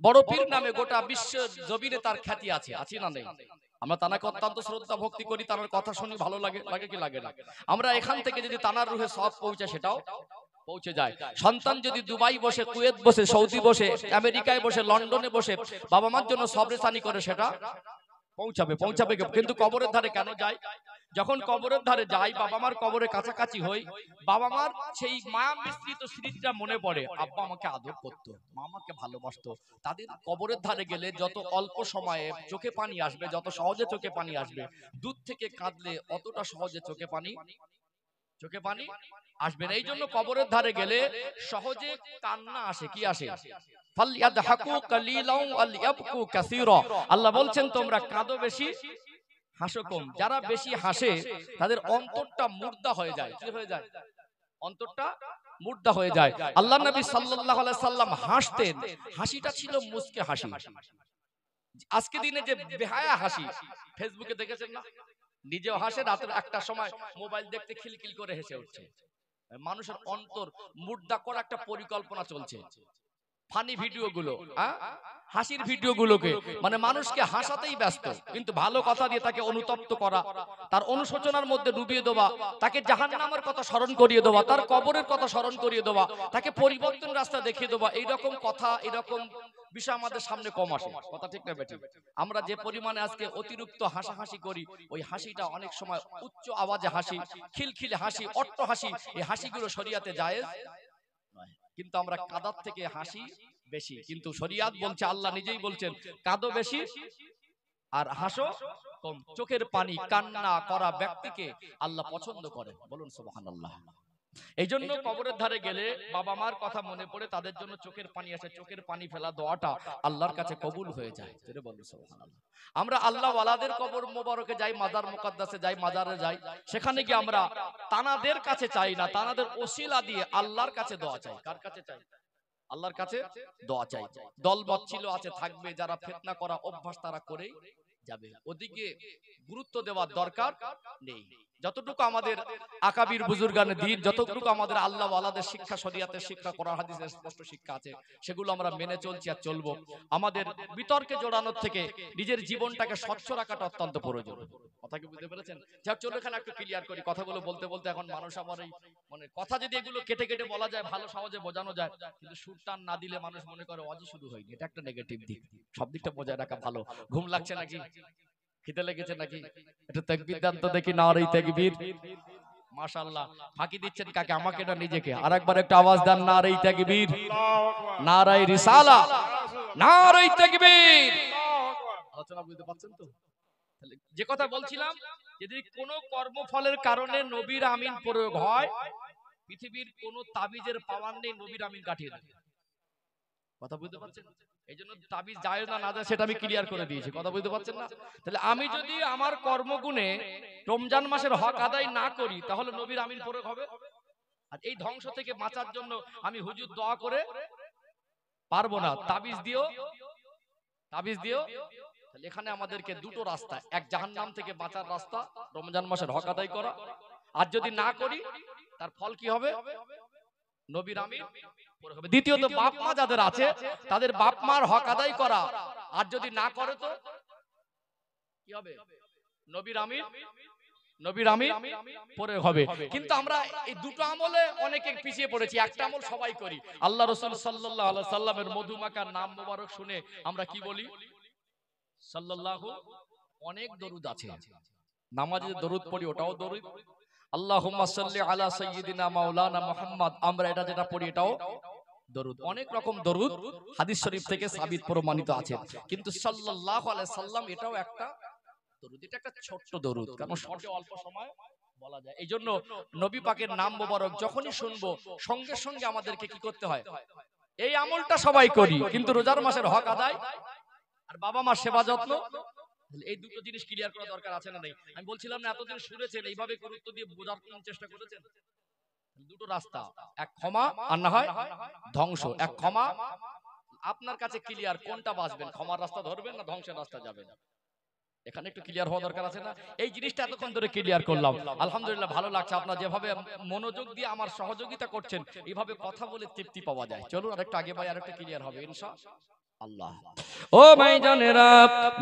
বড় পীর নামে গোটা বিশ্ব জমিনে তার খ্যাতি আছে। আছে না নেই? আমরা তানাকে অত্যন্ত শ্রদ্ধা ভক্তি করি, তার কথা শুনি ভালো লাগে। লাগে কি লাগে না? আমরা এখান থেকে যদি তানার রুহে সওয়াব পৌঁছায়, সেটাও পৌঁছে যায়। সন্তান যদি দুবাই বসে, কুয়েত বসে, সৌদি বসে, আমেরিকায় বসে, লন্ডনে বসে বাবা মার জন্য সবরেসানি করে, সেটা পৌঁছাবে। পৌঁছাবে। কিন্তু কবরের ধারে কেন যাই? যখন কবরের ধারে যাই, বাবা মার কবরের কাছাকাছি হই, বাবা মার সেই মায়া মিশ্রিত স্মৃতিটা মনে পড়ে। আব্বা আমাকে আদর করতো, মা আমাকে ভালোবাসতো। তাদের কবরের ধারে গেলে যত অল্প সময়ে চোখে পানি আসবে, যত সহজে চোখে পানি আসবে, দূর থেকে কাঁদলে অতটা সহজে চোখে পানি আসবে না। এই জন্য কবরের ধারে গেলে সহজে কান্না আসে। কি আসে? আল্লাহ বলছেন তোমরা কাঁদো বেশি, হাসো কম। যারা বেশি হাসে তাদের অন্তরটা মুর্দা হয়ে যায়। কি হয়ে যায়? অন্তরটা মুর্দা হয়ে যায়। আল্লাহর নবী সাল্লাল্লাহু আলাইহি সাল্লাম হাসতেন, হাসিটা ছিল মুচকে হাসি। আজকে দিনে যে বেহায়া হাসি, ফেসবুকে দেখেছেন না? নিজেও হাসে, রাতের একটার সময় মোবাইল দেখতে খিলখিল করে হেসে উঠছে। মানুষের অন্তর মুর্দা করা একটা পরিকল্পনা চলছে। ফানি ভিডিওগুলো, হাসির ভিডিওগুলোকে, মানে মানুষকে হাসাতেই ব্যস্ত, কিন্তু ভালো কথা দিয়ে তাকে অনুতপ্ত করা, তার অনুশোচনার মধ্যে ডুবিয়ে দেওয়া, তাকে জাহান্নামের কথা স্মরণ করিয়ে দেওয়া, তার কবরের কথা স্মরণ করিয়ে দেওয়া, তাকে পরিবর্তন রাস্তা দেখিয়ে দেওয়া, এইরকম কথা, এরকম বিষয় আমাদের সামনে কম আসে। কথা ঠিক না বেঠিক? আমরা যে পরিমাণে আজকে অতিরিক্ত হাসাহাসি করি, ওই হাসিটা অনেক সময় উচ্চ আওয়াজে হাসি, খিলখিলে হাসি, অট্ট হাসি, এই হাসিগুলো শরিয়াতে জায়েজ নয়। কিন্তু আমরা কাদার থেকে হাসি বেশি, কিন্তু শরিয়াত বলছে, আল্লাহ নিজেই বলছেন, কাঁদো বেশি আর হাসো কম। চোখের পানি কান্না করা ব্যক্তিকে আল্লাহ পছন্দ করে, বলুন সুবহানাল্লাহ। এই জন্য কবরের ধারে গেলে বাবা মার কথা মনে পড়ে, তাদের জন্য চোখের পানি আসে, চোখের পানি ফেলা দোয়াটা আল্লাহর কাছে কবুল হয়ে যায়। বলুন সুবহানাল্লাহ। আমরা আল্লাহ ওয়ালাদের কবর মোবারকে যাই, মাজার মুকাদ্দাসে যাই, মাজারে যাই, সেখানে গিয়ে আমরা তানাদের কাছে চাই না, তানাদের ওসিলা দিয়ে আল্লাহর কাছে দোয়া চাই। কার কাছে চাই? আল্লাহর কাছে দোয়া চাই। দলমত ছিল, আছে, থাকবে, যারা ফিতনা করা অভ্যাস তারা করেই যাবে, ওদিকে গুরুত্ব দেওয়ার দরকার নেই। যতটুকু আমাদের আকাবির বুজুর্গানে দ্বীন, যতটুকু আমাদের আল্লাহ ওয়ালাদের শিক্ষা, শরিয়াতের শিক্ষা, কোরআন হাদিসের স্পষ্ট শিক্ষা আছে, সেগুলো আমরা মেনে চলছি আর চলবো। আমাদের বিতর্কে জড়ানোর থেকে নিজের জীবনটাকে স্বচ্ছ রাখাটা অত্যন্ত প্রয়োজন। কথা কি বুঝতে পেরেছেন? যা, চলো এখানে একটু ক্লিয়ার করি। কথাগুলো বলতে বলতে এখন মানুষ আমার এই মানে কথা যদি এগুলো কেটে কেটে বলা যায়, ভালো সহজে বোঝানো যায়, কিন্তু সুর টান না দিলে মানুষ মনে করে ওয়াজি শুরু হয়নি। এটা একটা নেগেটিভ দিক। সব দিকটা বজায় রাখা ভালো। ঘুম লাগছে নাকি? খিদে লেগেছে নাকি? একটু তাকবীর দেন তো দেখি, নারে তাকবীর। মাশাআল্লাহ। ফাঁকি দিচ্ছেন কাকে? আমাকে না নিজেকে? আরেকবার একটা আওয়াজ দেন, নারে তাকবীর, নারে রিসালা, নারে তাকবীর। আলোচনা বুঝতে পারছেন তো? তাহলে যে কথা বলছিলাম, যদি কোনো কর্মফলের কারণে নবীর আমিন প্রয়োগ হয়, পৃথিবীর কোন তাবিজের পাওয়ার নেই নবীর আমিন কাটিয়ে দেবে। কথা বুঝতে পারছেন? এই জন্য তাবিজ জায়েজ না না যায় সেটা আমি ক্লিয়ার করে দিয়েছি। কথা বুঝতে পারছেন না? তাহলে আমি যদি আমার কর্মগুণে রমজান মাসের হক আদায় না করি, তাহলে নবীর আমিন প্রয়োগ হবে? আর এই ধ্বংস থেকে বাঁচার জন্য আমি হুজুর দোয়া করে পারবো না, তাবিজ দিও, তাবিজ দিও। তাহলে এখানে আমাদেরকে দুটো রাস্তা, এক জাহান্নাম থেকে বাঁচার রাস্তা, রমজান মাসের হক আদায় করা, আর যদি না করি তার ফল কি হবে? নবীর আমিন প্রয়োগ হবে। দ্বিতীয়ত, বাপ মা যাদের আছে তাদের বাপ মার হক আদায় করা, আর যদি না করে তো কি হবে? নবীর আমিন, নবীর আমিন প্রয়োগ হবে। কিন্তু আমরা এই দুটো আমলে অনেকে পিছিয়ে পড়েছি। একটা আমল সবাই করি। আল্লাহ রাসূল সাল্লাল্লাহু আলাইহি সাল্লামের মধুমাখা নাম মোবারক শুনে আমরা কি বলি? সাল্লাল্লাহু। অনেক দরুদ আছে, নামাজে দরুদ পড়ি, ওটাও দরুদ। আল্লাহুম্মা সাল্লি আলা সাইয়্যিদিনা মাওলানা মুহাম্মদ, আমরা এটা যেটা পড়ি এটাও দরুদ। অনেক রকম দরুদ হাদিস শরীফ থেকে সাবিত প্রমাণিত আছে, কিন্তু সাল্লাল্লাহু আলাইহি সাল্লাম এটাও একটা দরুদ। এটা একটা ছোট্ট দরুদ, কারণ শর্টে অল্প সময় বলা যায়। এই জন্য নবী পাকের নাম মোবারক যখনই শুনবো, সঙ্গে সঙ্গে আমাদেরকে কি করতে হয়? এই আমলটা সবাই করি, কিন্তু রোজার মাসের হক আদায় আর বাবা মার সেবা যত্ন, এই দুটো জিনিস ক্লিয়ার করা দরকার আছে না নাই? আমি বলছিলাম না, এতদিন শুনেছেন, এইভাবে গুরুত্ব দিয়ে বোঝার চেষ্টা করেছেন। দুটো রাস্তা, এক ক্ষমা আর না হয় ধ্বংস। এক ক্ষমা, আপনার কাছে ক্লিয়ার কোনটা বাঁচবেন? ক্ষমার রাস্তা ধরবেন না ধ্বংসের রাস্তা যাবেন? এখানে একটু ক্লিয়ার হওয়া দরকার আছে না? এই জিনিসটা এতক্ষণ ধরে ক্লিয়ার করলাম, আলহামদুলিল্লাহ। ভালো লাগছে আপনারা যেভাবে মনোযোগ দিয়ে আমার সহযোগিতা করছেন, এইভাবে কথা বলে তৃপ্তি পাওয়া যায়। চলুন আরেকটু আগে ভাই, আরেকটু ক্লিয়ার হবে ইনশাআল্লাহ। ও ভাইজানেরা,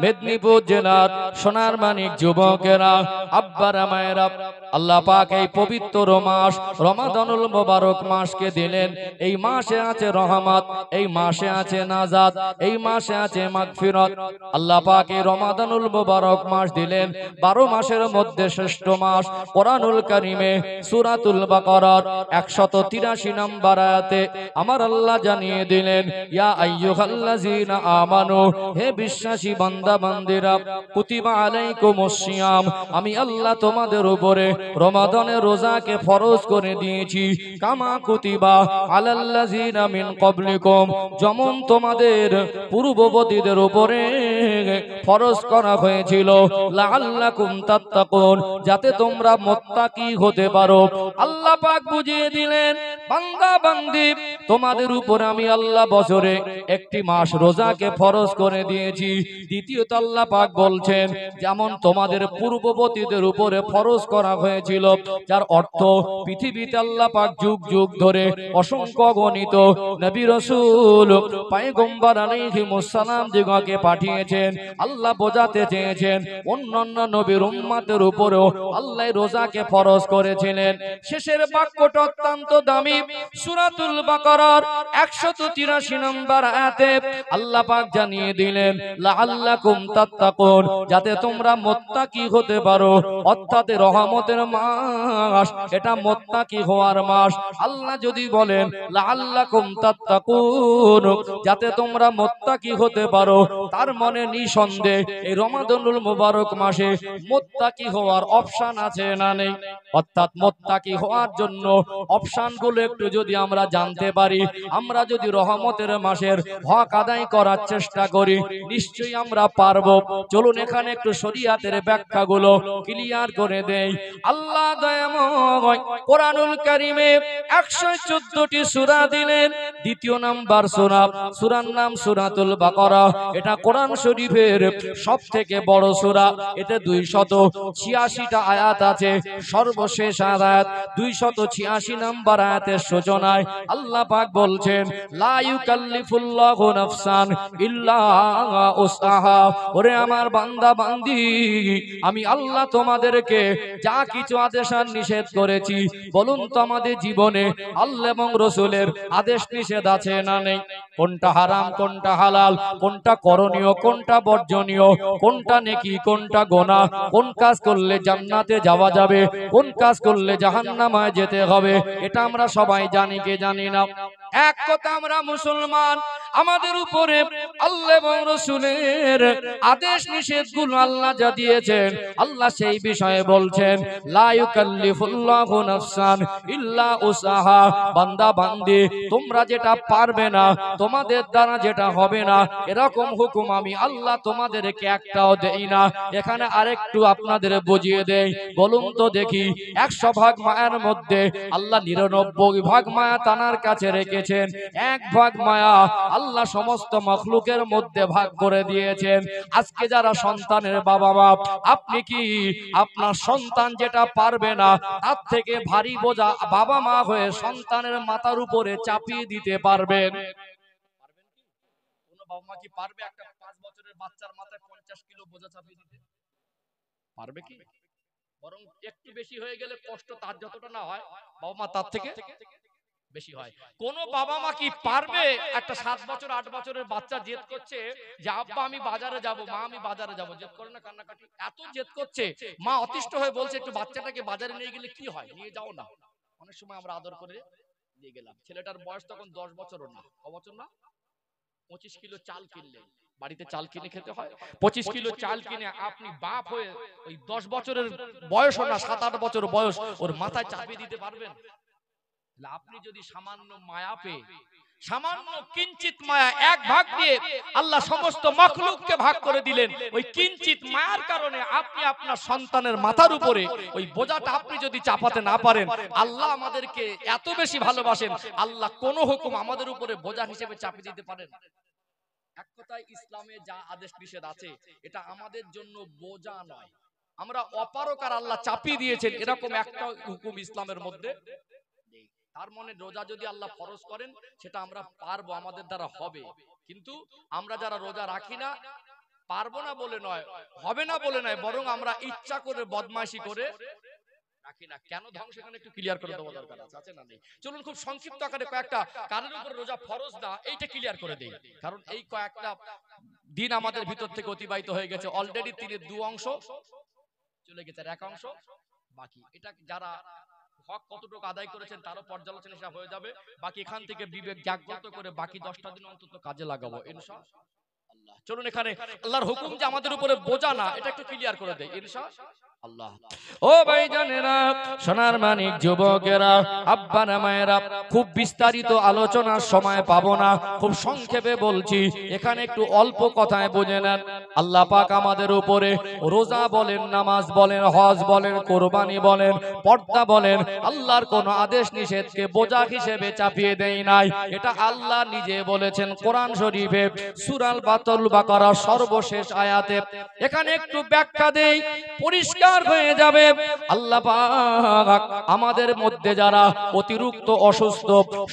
মেদিনীপুর জেলার সোনার মানিক যুবকেরা, আব্বারা মায়েরা, আল্লাহ পাক এই পবিত্র মাস রমাদানুল মোবারক মাসকে দিলেন। এই মাসে আছে রহমত, এই মাসে আছে নাজাত, এই মাসে আছে মাগফিরাত। আল্লাহ পাক এই রমাদানুল মোবারক মাস দিলেন 12 মাসের মধ্যে শ্রেষ্ঠ মাস। কোরআনুল কারীমে সূরাতুল বাকারার 183 নম্বর আয়াতে আমার আল্লাহ জানিয়ে দিলেন, ইয়া আইয়ুহাল্লাযীনা আমানু, হে বিশ্বাসী বান্দা বান্দিরা, কুতিবা আলাইকুমুস সিয়াম, আমি আল্লাহ তোমাদের উপরে রমাদানের রোজাকে ফরজ করে দিয়েছি। কামা কুতিবা আলাল্লাযীনা মিন ক্বাবলিকুম, যেমন তোমাদের পূর্ববর্তীদের উপরে ফরজ করা হয়েছিল। লাআল্লাকুম তাত্তাকুন, যাতে তোমরা মুত্তাকি হতে পারো। আল্লাহ পাক বুঝিয়ে দিলেন, বান্দা বান্দি, তোমাদের উপরে আমি আল্লাহ বছরে একটি মাস রোজাকে ফরজ করে দিয়েছি। দ্বিতীয়ত আল্লাহ পাক বলছেন যেমন তোমাদের পূর্ববর্তীদের উপরে ফরজ করা হয়েছিল, যার অর্থ পৃথিবীতে আল্লাহ পাক যুগ যুগ ধরে অসংখ্য গণিত নবী রাসূল পয়গম্বর আলাইহিমুস সালাম দিগকে পাঠিয়েছেন। আল্লাহ বোঝাতে চেয়েছেন অন্যান্য নবীর উম্মতের উপরেও আল্লাহ রোজাকে ফরজ করেছিলেন। শেষের বাক্যটা অত্যন্ত দামি। সূরাতুল বাকারার 183 নম্বর আয়াতে আল্লাহ পাক জানিয়ে দিলেন লাআল্লাকুম তাত্তাকুন, যাতে তোমরা মুত্তাকি হতে পারো, অর্থাৎ রহমতের মাস, এটা মুত্তাকি হওয়ার মাস। আল্লাহ যদি বলেন লাআল্লাকুম তাত্তাকুন, যাতে তোমরা মুত্তাকি হতে পারো, তার মানে নিঃসন্দেহে এই রমাদানুল মুবারক মাসে মুত্তাকি হওয়ার অপশন আছে না নেই? অর্থাৎ মুত্তাকি হওয়ার জন্য অপশনগুলো একটু যদি আমরা জানতে পারি, আমরা যদি রহমতের মাসের হক আদায় করার চেষ্টা করি, নিশ্চয়ই আমরা পারবো। চলুন এখানে একটু শরীয়তের ব্যাখ্যাগুলো ক্লিয়ার করে দেই। আল্লাহ দয়াময় কোরআনুল কারীমে 114টি সূরা দিলেন। দ্বিতীয় নাম্বার সূরা, সূরার নাম সূরাতুল বাকারা। এটা কোরআন শরীফের সবথেকে বড় সূরা। এতে 286টা আয়াত আছে। সর্বশেষ আয়াত 286 নাম্বার আয়াতের সূচনায় আল্লাহ পাক বলছেন লা ইউকাল্লিফুল্লাহু নাফসান ইল্লা উসআহা। ওরে আমার বান্দা বান্দি, আমি আল্লাহ তোমাদেরকে যা কিছু আদেশ আর নিষেধ করেছি, বলুন তো আমাদের জীবনে আল্লাহ এবং রাসূলের আদেশ নিষেধ আছে না নেই? কোনটা হারাম, কোনটা হালাল, কোনটা করণীয়, কোনটা বর্জনীয়, কোনটা নেকি, কোনটা গোনাহ, কোন কাজ করলে জান্নাতে যাওয়া যাবে, কোন কাজ করলে জাহান্নামে যেতে হবে, এটা আমরা সবাই জানি কি জানি না? এক কথা, আমরা মুসলমান, আমাদের উপরে আল্লাহ এবং রাসূলের আদেশ নিষেধগুলো আল্লাহ যা দিয়েছেন, আল্লাহ সেই বিষয়ে বলছেন লা ইউকাল্লিফুল্লাহু নাফসান ইল্লা উসআহা। বান্দা বান্দি, তোমরা যেটা পারবে না, তোমাদের দ্বারা যেটা হবে না, এরকম হুকুম আমি আল্লাহ তোমাদেরকে একটাও দেই না। এখানে আরেকটু আপনাদের বুঝিয়ে দেই। বলুন তো দেখি, 100 ভাগ মায়ার মধ্যে আল্লাহ 99 ভাগ মায়া তানার কাছে রেখেছেন, 1 ভাগ মায়া আল্লাহ সমস্ত মাখলুকের মধ্যে ভাগ করে দিয়েছেন। আজকে যারা সন্তানের বাবা মা, আপনি কি আপনার সন্তান যেটা পারবে না, তার থেকে ভারী বোঝা বাবা মা হয়ে সন্তানের মাথার উপরে চাপিয়ে দিতে পারবেন? কোন বাবা মা কি পারবে একটা 5 বছরের বাচ্চার মাথায় 50 কিলো বোঝা চাপিয়ে দিতে? পারবে কি? বরং একটু বেশি হয়ে গেলে কষ্ট তার যতটা না হয়, বাবা মা তার থেকে বেশি হয়। কোন বাবা মা কি পারবে একটা 7 বছর 8 বছরের বাচ্চা জেদ করছে যে আব্বা আমি বাজারে যাব, মা আমি বাজারে যাব, জেদ করে না, কান্নাকাটি এত জেদ করছে, মা অতিষ্ঠ হয়ে বলছে একটু বাচ্চাটাকে বাজারে নিয়ে গেলে কি হয়, নিয়ে যাও না। অনেক সময় আমরা আদর করে নিয়ে গেলাম, ছেলেটার বয়স তখন 10 বছরও না। ক বছর না? 25 কিলো চাল কিনলেন, বাড়িতে চাল কিনে খেতে হয়। 25 কিলো চাল কিনে আপনি বাপ হয়ে ওই 10 বছরের বয়সও না, 7-8 বছর বয়স ওর মাথায় চাপিয়ে দিতে পারবেন? আপনি যদি সামান্য মায়া পেয়ে, সামান্য কিঞ্চিত মায়া 1 ভাগ দিয়ে আল্লাহ সমস্ত মাখলুককে ভাগ করে দিলেন, ওই কিঞ্চিত মায়ার কারণে আপনি আপনার সন্তানের মাথার উপরে ওই বোঝাটা আপনি যদি চাপাতে না পারেন, আল্লাহ আমাদেরকে এত বেশি ভালোবাসেন, আল্লাহ কোন হুকুম আমাদের উপরে বোঝা হিসেবে চাপিয়ে দিতে পারেন? এক কথায় ইসলামে যা আদেশ নিষেধ আছে, এটা আমাদের জন্য বোঝা নয়, আমরা অপারকার আল্লাহ চাপিয়ে দিয়েছেন, এরকম একটা হুকুম ইসলামের মধ্যে নেই। তার মানে রোজা যদি আল্লাহ ফরজ করেন, সেটা আমরা পারবো, আমাদের দ্বারা হবে। কিন্তু আমরা যারা রোজা রাখি না, পারবো না বলে নয়, হবে না বলে নয়, বরং আমরা ইচ্ছা করে বদমাইশি করে রাখি না। কেন ধ্বংস, এখানে একটু ক্লিয়ার করে দেওয়া দরকার আছে না নেই? চলুন খুব সংক্ষিপ্ত আকারে কয়েকটা কারণের উপর রোজা ফরজ না, এইটা ক্লিয়ার করে দেই। কারণ এই কয়েকটা দিন আমাদের ভিতর থেকে অতিবাহিত হয়ে গেছে, অলরেডি 2 অংশ চলে গেছে, আর 1 অংশ বাকি। এটা যারা হক কতটুকু আদায় করেছেন তারও পর্যালোচনা হিসাব হয়ে যাবে। বাকি এখান থেকে বিবেক জাগ্রত করে বাকি 10টা দিন অন্তত কাজে লাগাবো ইনশাআল্লাহ। চলুন এখানে আল্লাহর হুকুম যে আমাদের উপরে বোঝা না, এটা একটু ক্লিয়ার করে দেই ইনশাআল্লাহ। আল্লাহ। ও ভাইজানেরা, সোনার মানিক যুবকেরা, আব্বারা মায়েরা, খুব বিস্তারিত আলোচনার সময় পাবো না, খুব সংক্ষেপে বলছি, এখানে একটু অল্প কথায় বুঝে নেন। আল্লাহ পাক আমাদের উপরে রোজা বলেন, নামাজ বলেন, হজ বলেন, কোরবানি বলেন, পর্দা বলেন, আল্লাহর কোন আদেশ নিষেধকে বোঝা হিসেবে চাপিয়ে দেয় নাই। এটা আল্লাহ নিজে বলেছেন কোরআন শরীফে সূরা আল বাকারা সর্বশেষ আয়াতে। এখানে একটু ব্যাখ্যা দেই, পরিষ্কার হয়ে যাবে। আল্লাহ পাক আমাদের মধ্যে যারা অতিরিক্ত অসুস্থ,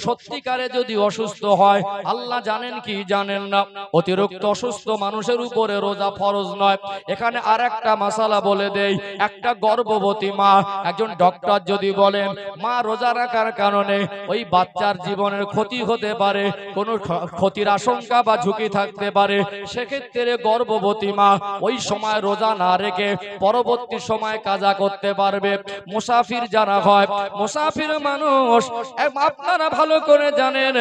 সত্যিকারে যদি অসুস্থ হয়, আল্লাহ জানেন কি জানেন না, অতিরিক্ত অসুস্থ মানুষের উপরে রোজা ফরজ নয়। এখানে আর একটা মাসালা বলে দেই, একটা গর্ভবতী মা, একজন ডক্টর যদি বলেন মা রোজা রাখার কারণে ওই বাচ্চার জীবনের ক্ষতি হতে পারে, কোনো ক্ষতির আশঙ্কা বা ঝুঁকি থাকতে পারে, সেক্ষেত্রে গর্ভবতী মা ওই সময় রোজা না রেখে পরবর্তী সময় কাজা করতে পারবে। মুসাফির যারা হয়, মুসাফির মানুষ, আপনারা ভালো করে জানেন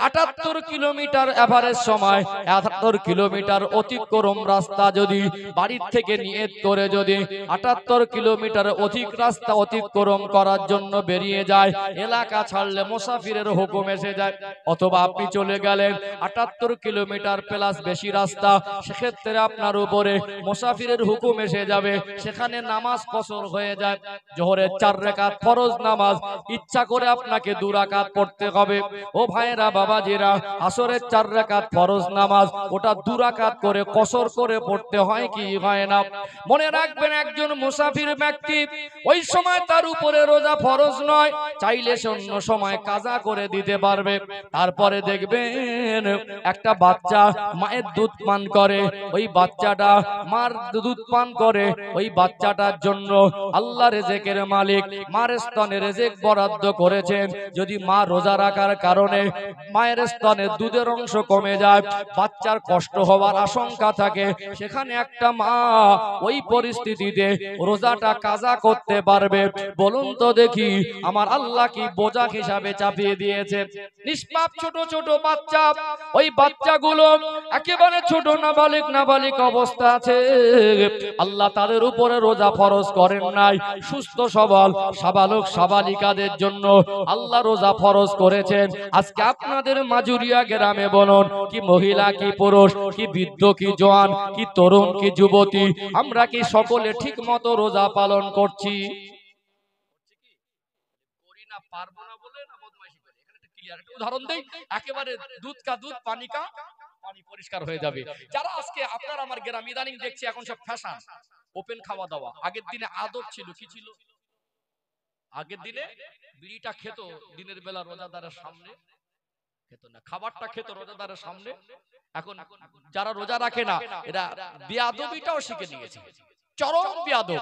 ৭৮ কিলোমিটার এভারেজ সময়, ৭৮ কিলোমিটার অতিক্রম রাস্তা যদি বাড়ির থেকে নিয়ত করে যদি ৭৮ কিলোমিটার অধিক রাস্তা অতিক্রম করার জন্য বেরিয়ে যায়, এলাকা ছাড়লে মুসাফিরের হুকুম এসে যায়। অথবা আপনি চলে গেলেন ৭৮ কিলোমিটার প্লাস বেশি রাস্তা, সেক্ষেত্রে আপনার উপরে মুসাফিরের হুকুম এসে যাবে, সেখানে নামাজ কসর হয়ে যায়। জোহরের ৪ রাকাত ফরজ নামাজ ইচ্ছা করে আপনাকে ২ রাকাত পড়তে হবে। ও ভাইরা বাবাজিরা, আসরের ৪ রাকাত ফরজ নামাজ ওটা ২ রাকাত করে কসর করে পড়তে হয় কি হয় না? মনে রাখবেন, একজন মুসাফির ব্যক্তি ওই সময় তার উপরে রোজা ফরজ নয়, চাইলে সে অন্য সময় কাজা করে দিতে পারবে। তারপরে দেখবেন একটা বাচ্চা মায়ের দুধ পান করে, ওই বাচ্চাটা মার দুধ পান করে, ওই বাচ্চাটার জন্য আল্লাহ রিজিকের মালিক মার স্তনে রিজিক বরাদ্দ করেছেন। যদি মা রোজা রাখার কারণে মায়ের স্তনে দুধের অংশ কমে যায়, বাচ্চার কষ্ট হওয়ার আশঙ্কা থাকে, সেখানে একটা মা ওই পরিস্থিতিতে রোজাটা কাজা করতে পারবে। বলুন তো দেখি, আমার আল্লাহ কি বোঝা হিসাবে চাপিয়ে দিয়েছে? নিষ্পাপ ছোট ছোট বাচ্চা, ওই বাচ্চাগুলো একেবারে ছোট নাবালিক অবস্থা আছে, আল্লাহ তাদের উপরে রোজা ফরজ করেন নাই। সুস্থ সবল সাবালক সাবালিকাদের জন্য আল্লাহ রোজা ফরজ করেছেন। আজকে আপনাদের মাজুরিয়া গ্রামে বলুন, কি মহিলা কি পুরুষ, কি বৃদ্ধ কি জওয়ান, কি তরুণ কি যুবতী, আমরা কি সকলে ঠিক মতো রোজা পালন করছি? উদাহরণ দেই, একেবারে দুধ কা দুধ পানি কা পানি, পরিষ্কার হয়ে যাবে। যারা আজকে আপনার আমার গ্রাম ইদানিং দেখছি এখন সব ফ্যাশন, ওপেন খাওয়া দাওয়া। আগের দিনে আদব ছিল, কি ছিল? আগের দিনে বিড়িটা খেত দিনের বেলা রোজাদারের সামনে, খেত না, খাবারটা খেত রোজাদারের সামনে। এখন যারা রোজা রাখে না, এরা বেয়াদবিটাও শিখে নিয়েছে, চরম বেয়াদব।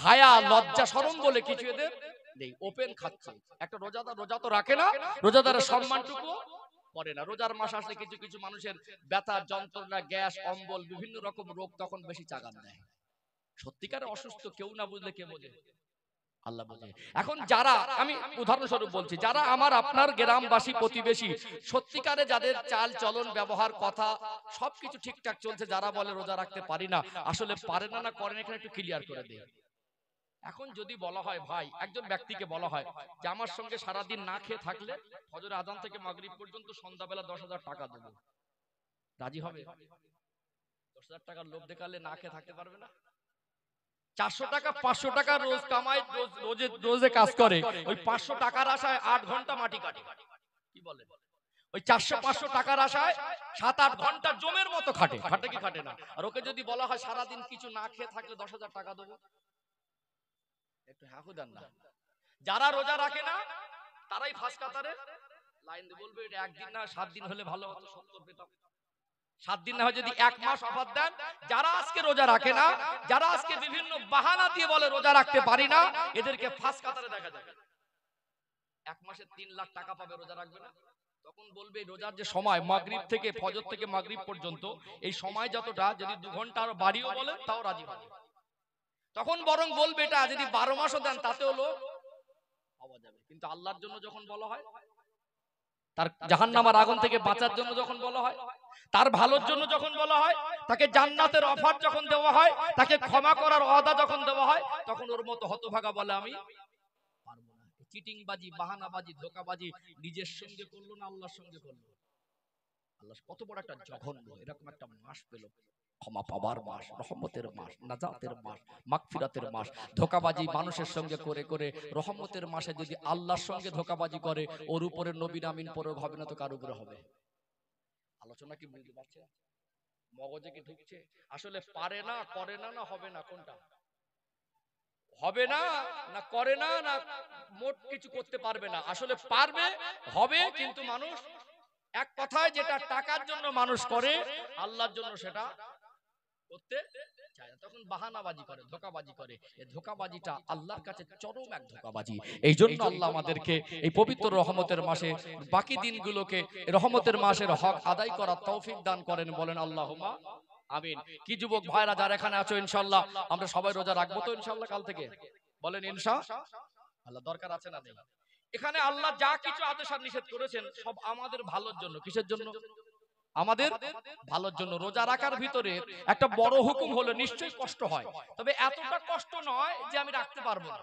হায়া লজ্জা শরম বলে কিছু এদের নেই, ওপেন খাচ্ছে। একটা রোজাদার রোজা তো রাখে না, রোজাদারের সম্মানটুকু করে না। রোজার মাস আসলে কিছু কিছু মানুষের ব্যথা যন্ত্রণা, গ্যাস, অম্বল, বিভিন্ন রকম রোগ তখন বেশি চাগান দেয়। সত্যিকারে অসুস্থ কেউ না বুঝলে কে বোঝে? আল্লাহ বোঝে। এখন যারা, আমি উদাহরণস্বরূপ বলছি, যারা আমার আপনার গ্রামবাসী প্রতিবেশী, সত্যিকারে যাদের চাল চলন ব্যবহার কথা সবকিছু ঠিকঠাক চলছে, যারা বলে রোজা রাখতে পারি না, আসলে পারে না না করেন, এখানে একটু ক্লিয়ার করে দেয়। এখন যদি বলা হয়, ভাই একজন ব্যক্তিকে বলা হয় যে আমার সঙ্গে সারাদিন না খেয়ে থাকলে ফজর আজান থেকে মাগরিব পর্যন্ত সন্ধ্যাবেলা 10,000 টাকা দেবো, রাজি হবে? 10,000 টাকার লোভ দেখালে না খেয়ে থাকতে পারবে না? 400 টাকা 500 টাকা রোজ কামায়, রোজে কাজ করে, ওই 500 টাকার আশায় 8 ঘন্টা মাটি কাটে। কি বলে? ওই 400-500 টাকার আশায় 7-8 ঘন্টা জমের মতো খাটে, খাটে কি খাটে না? আর ওকে যদি বলা হয় সারাদিন কিছু না খেয়ে থাকলে 10,000 টাকা দেবো, একটু হ্যাঁ দেন না। যারা রোজা রাখে না তারাই ফাঁস কাতারে লাইন দিয়ে বলবে এটা একদিন না 7 দিন হলে ভালো হতো, 70 পেতাম। 7 দিন না হয় যদি 1 মাস অফার দেন। যারা আজকে রোজা রাখে না, যারা আজকে বিভিন্ন বাহানা দিয়ে বলে রোজা রাখতে পারি না, এদেরকে ফাঁস কাতারে দেখা যাবে। 1 মাসে 3 লাখ টাকা পাবে, রোজা রাখবে না। তখন বলবে রোজার যে সময় মাগরিব থেকে ফজর থেকে মাগরিব পর্যন্ত, এই সময় যতটা যদি 2 ঘন্টা আর বাড়িও বলেন তাও রাজি হবে। তখন বরং বলবে এটা যদি 12 মাসও দেন তাতেও লোক পাওয়া যাবে। কিন্তু আল্লাহর জন্য যখন বলা হয়, তার জাহান্নামের আগুন থেকে বাঁচার জন্য যখন বলা হয়, তার ভালোর জন্য যখন বলা হয়, তাকে জান্নাতের অফার যখন দেওয়া হয়, তাকে ক্ষমা করার ওয়াদা যখন দেওয়া হয়, তখন ওর মতো হতভাগা বলে আমি পারবো না। চিটিংবাজি, বাহানাবাজি, ধোঁকাবাজি নিজের সঙ্গে করলো না আল্লাহর সঙ্গে করলো। আল্লাহ কত বড় একটা জঘন্য এরকম একটা মাস পেল, ক্ষমা পাবার মাস, রহমতের মাস, নাজাতের মাস, মাগফিরাতের মাস। ধোঁকাবাজি মানুষের সঙ্গে করে করে রহমতের মাসে যদি আল্লাহর সঙ্গে ধোঁকাবাজি করে, ওর উপরে নবীন আমিন প্রয়োগ হবে না তো কার উপরে হবে? আলোচনা কি বুঝতে পারছে? মগজে কি ঢুকছে? আসলে পারে না, করে না, না হবে না, কোনটা হবে না? না করে না, না মোট কিছু করতে পারবে না? আসলে পারবে, হবে, কিন্তু মানুষ এক কথায় যেটা টাকার জন্য মানুষ করে, আল্লাহর জন্য সেটা করতে চায় না, তখন বাহানাবাজি করে, ধোঁকাবাজি করে। এই ধোঁকাবাজিটা আল্লাহর কাছে চরম এক ধোঁকাবাজি। এই জন্য আল্লাহ আমাদেরকে এই পবিত্র রহমতের মাসে বাকি দিনগুলোকে রহমতের মাসের হক আদায় করার তৌফিক দান করেন, বলেন আল্লাহুম্মা আমিন। কি যুবক ভাইরা যারা এখানে আছো, ইনশাআল্লাহ আমরা সবাই রোজা রাখবো তো ইনশাআল্লাহ কাল থেকে? বলেন ইনশাআল্লাহ। দরকার আছে না নেই? এখানে আল্লাহ যা কিছু আদেশ আর নিষেধ করেছেন সব আমাদের ভালোর জন্য। কিসের জন্য? আমাদের ভালোর জন্য। রোজা রাখার ভিতরে একটা বড় হুকুম হলো, নিশ্চয়ই কষ্ট হয়, তবে এতটা কষ্ট নয় যে আমি রাখতে পারবো না,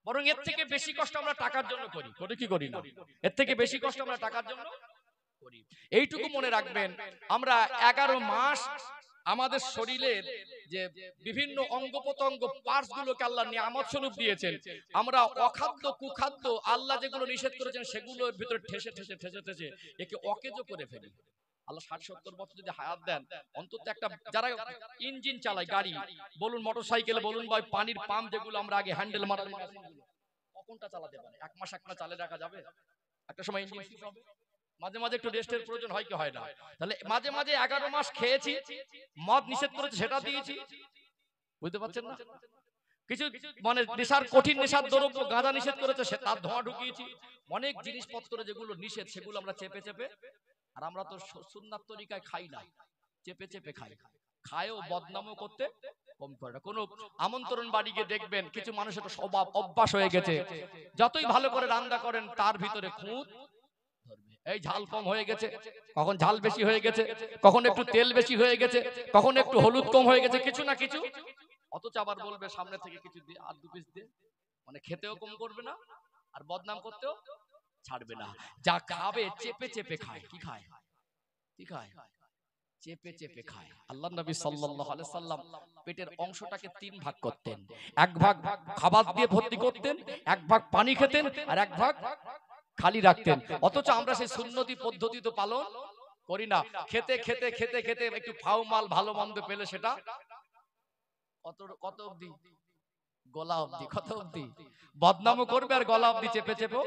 বরং এর থেকে বেশি কষ্ট আমরা টাকার জন্য করি। করে কি করি না? এর থেকে বেশি কষ্ট আমরা টাকার জন্য করি। এইটুকু মনে রাখবেন, আমরা 11 মাস আমাদের শরীরের যে বিভিন্ন অঙ্গ প্রত্যঙ্গ পার্টস গুলোকে আল্লাহ নিয়ামত স্বরূপ দিয়েছেন, আমরা অখাদ্য কুখাদ্য আল্লাহ যেগুলো নিষেধ করেছেন সেগুলোর ভিতরে ঠেসে ঠেসে ঠেসে ঠেসে একে অকেজো করে ফেলি। আল্লাহ 60-70 বছর যদি হায়াত দেন, অন্তত একটা যারা ইঞ্জিন চালায়, গাড়ি বলুন, মোটরসাইকেল বলুন, বা পানির পাম্প যেগুলো আমরা আগে হ্যান্ডেল মারার মেশিনগুলো, কখনটা চালাতে পারে? এক মাস চালিয়ে রাখা যাবে? একটা সময় ইঞ্জিন শেষ হবে। মাঝে মাঝে একটু রেস্টের প্রয়োজন হয় কি হয় না? তাহলে মাঝে মাঝে 11 মাস খেয়েছি, মদ নিষেধ করেছে সেটা দিয়েছি, বুঝতে পারছেন না? কিছু মানে নেশার কঠিন নেশার দ্রব্য গাঁজা নিষেধ করেছে, সে তার ধোঁয়া ঢুকিয়েছি। অনেক জিনিসপত্র যেগুলো নিষেধ সেগুলো আমরা চেপে চেপে, আর আমরা তো সুন্নাত তরিকায় খাই না, চেপে চেপে খাই। খায়ও বদনামও করতে কম করে না। কোনো আমন্ত্রণ বাড়ি গিয়ে দেখবেন কিছু মানুষের তো স্বভাব অভ্যাস হয়ে গেছে, যতই ভালো করে রান্না করেন তার ভিতরে খুঁত ধরবে। এই ঝাল কম হয়ে গেছে, কখন ঝাল বেশি হয়ে গেছে, কখন একটু তেল বেশি হয়ে গেছে, কখন একটু হলুদ কম হয়ে গেছে, কিছু না কিছু। অথচ আবার বলবে সামনে থেকে কিছু দিয়ে, আর 2 পিস দিয়ে, মানে খেতেও কম করবে না আর বদনাম করতেও ছাড়বে না। যা খাবে চেপে চেপে খায়। কি খায়? কি খায়? চেপে চেপে খায়। আল্লাহর নবী সাল্লাল্লাহু আলাইহি সাল্লাম পেটের অংশটাকে 3 ভাগ করতেন। এক ভাগ খাবার দিয়ে ভর্তি করতেন, এক ভাগ পানি খেতেন, আর এক ভাগ খালি রাখতেন। অথচ আমরা সেই সুন্নতি পদ্ধতি তো পালন করি না। খেতে খেতে খেতে খেতে একটু ফাউ মাল ভালো মন্দ পেলে সেটা কত অবধি? গলা অবধি। কত অবধি? বদনামও করবে আর গলা অবধি চেপে চেপে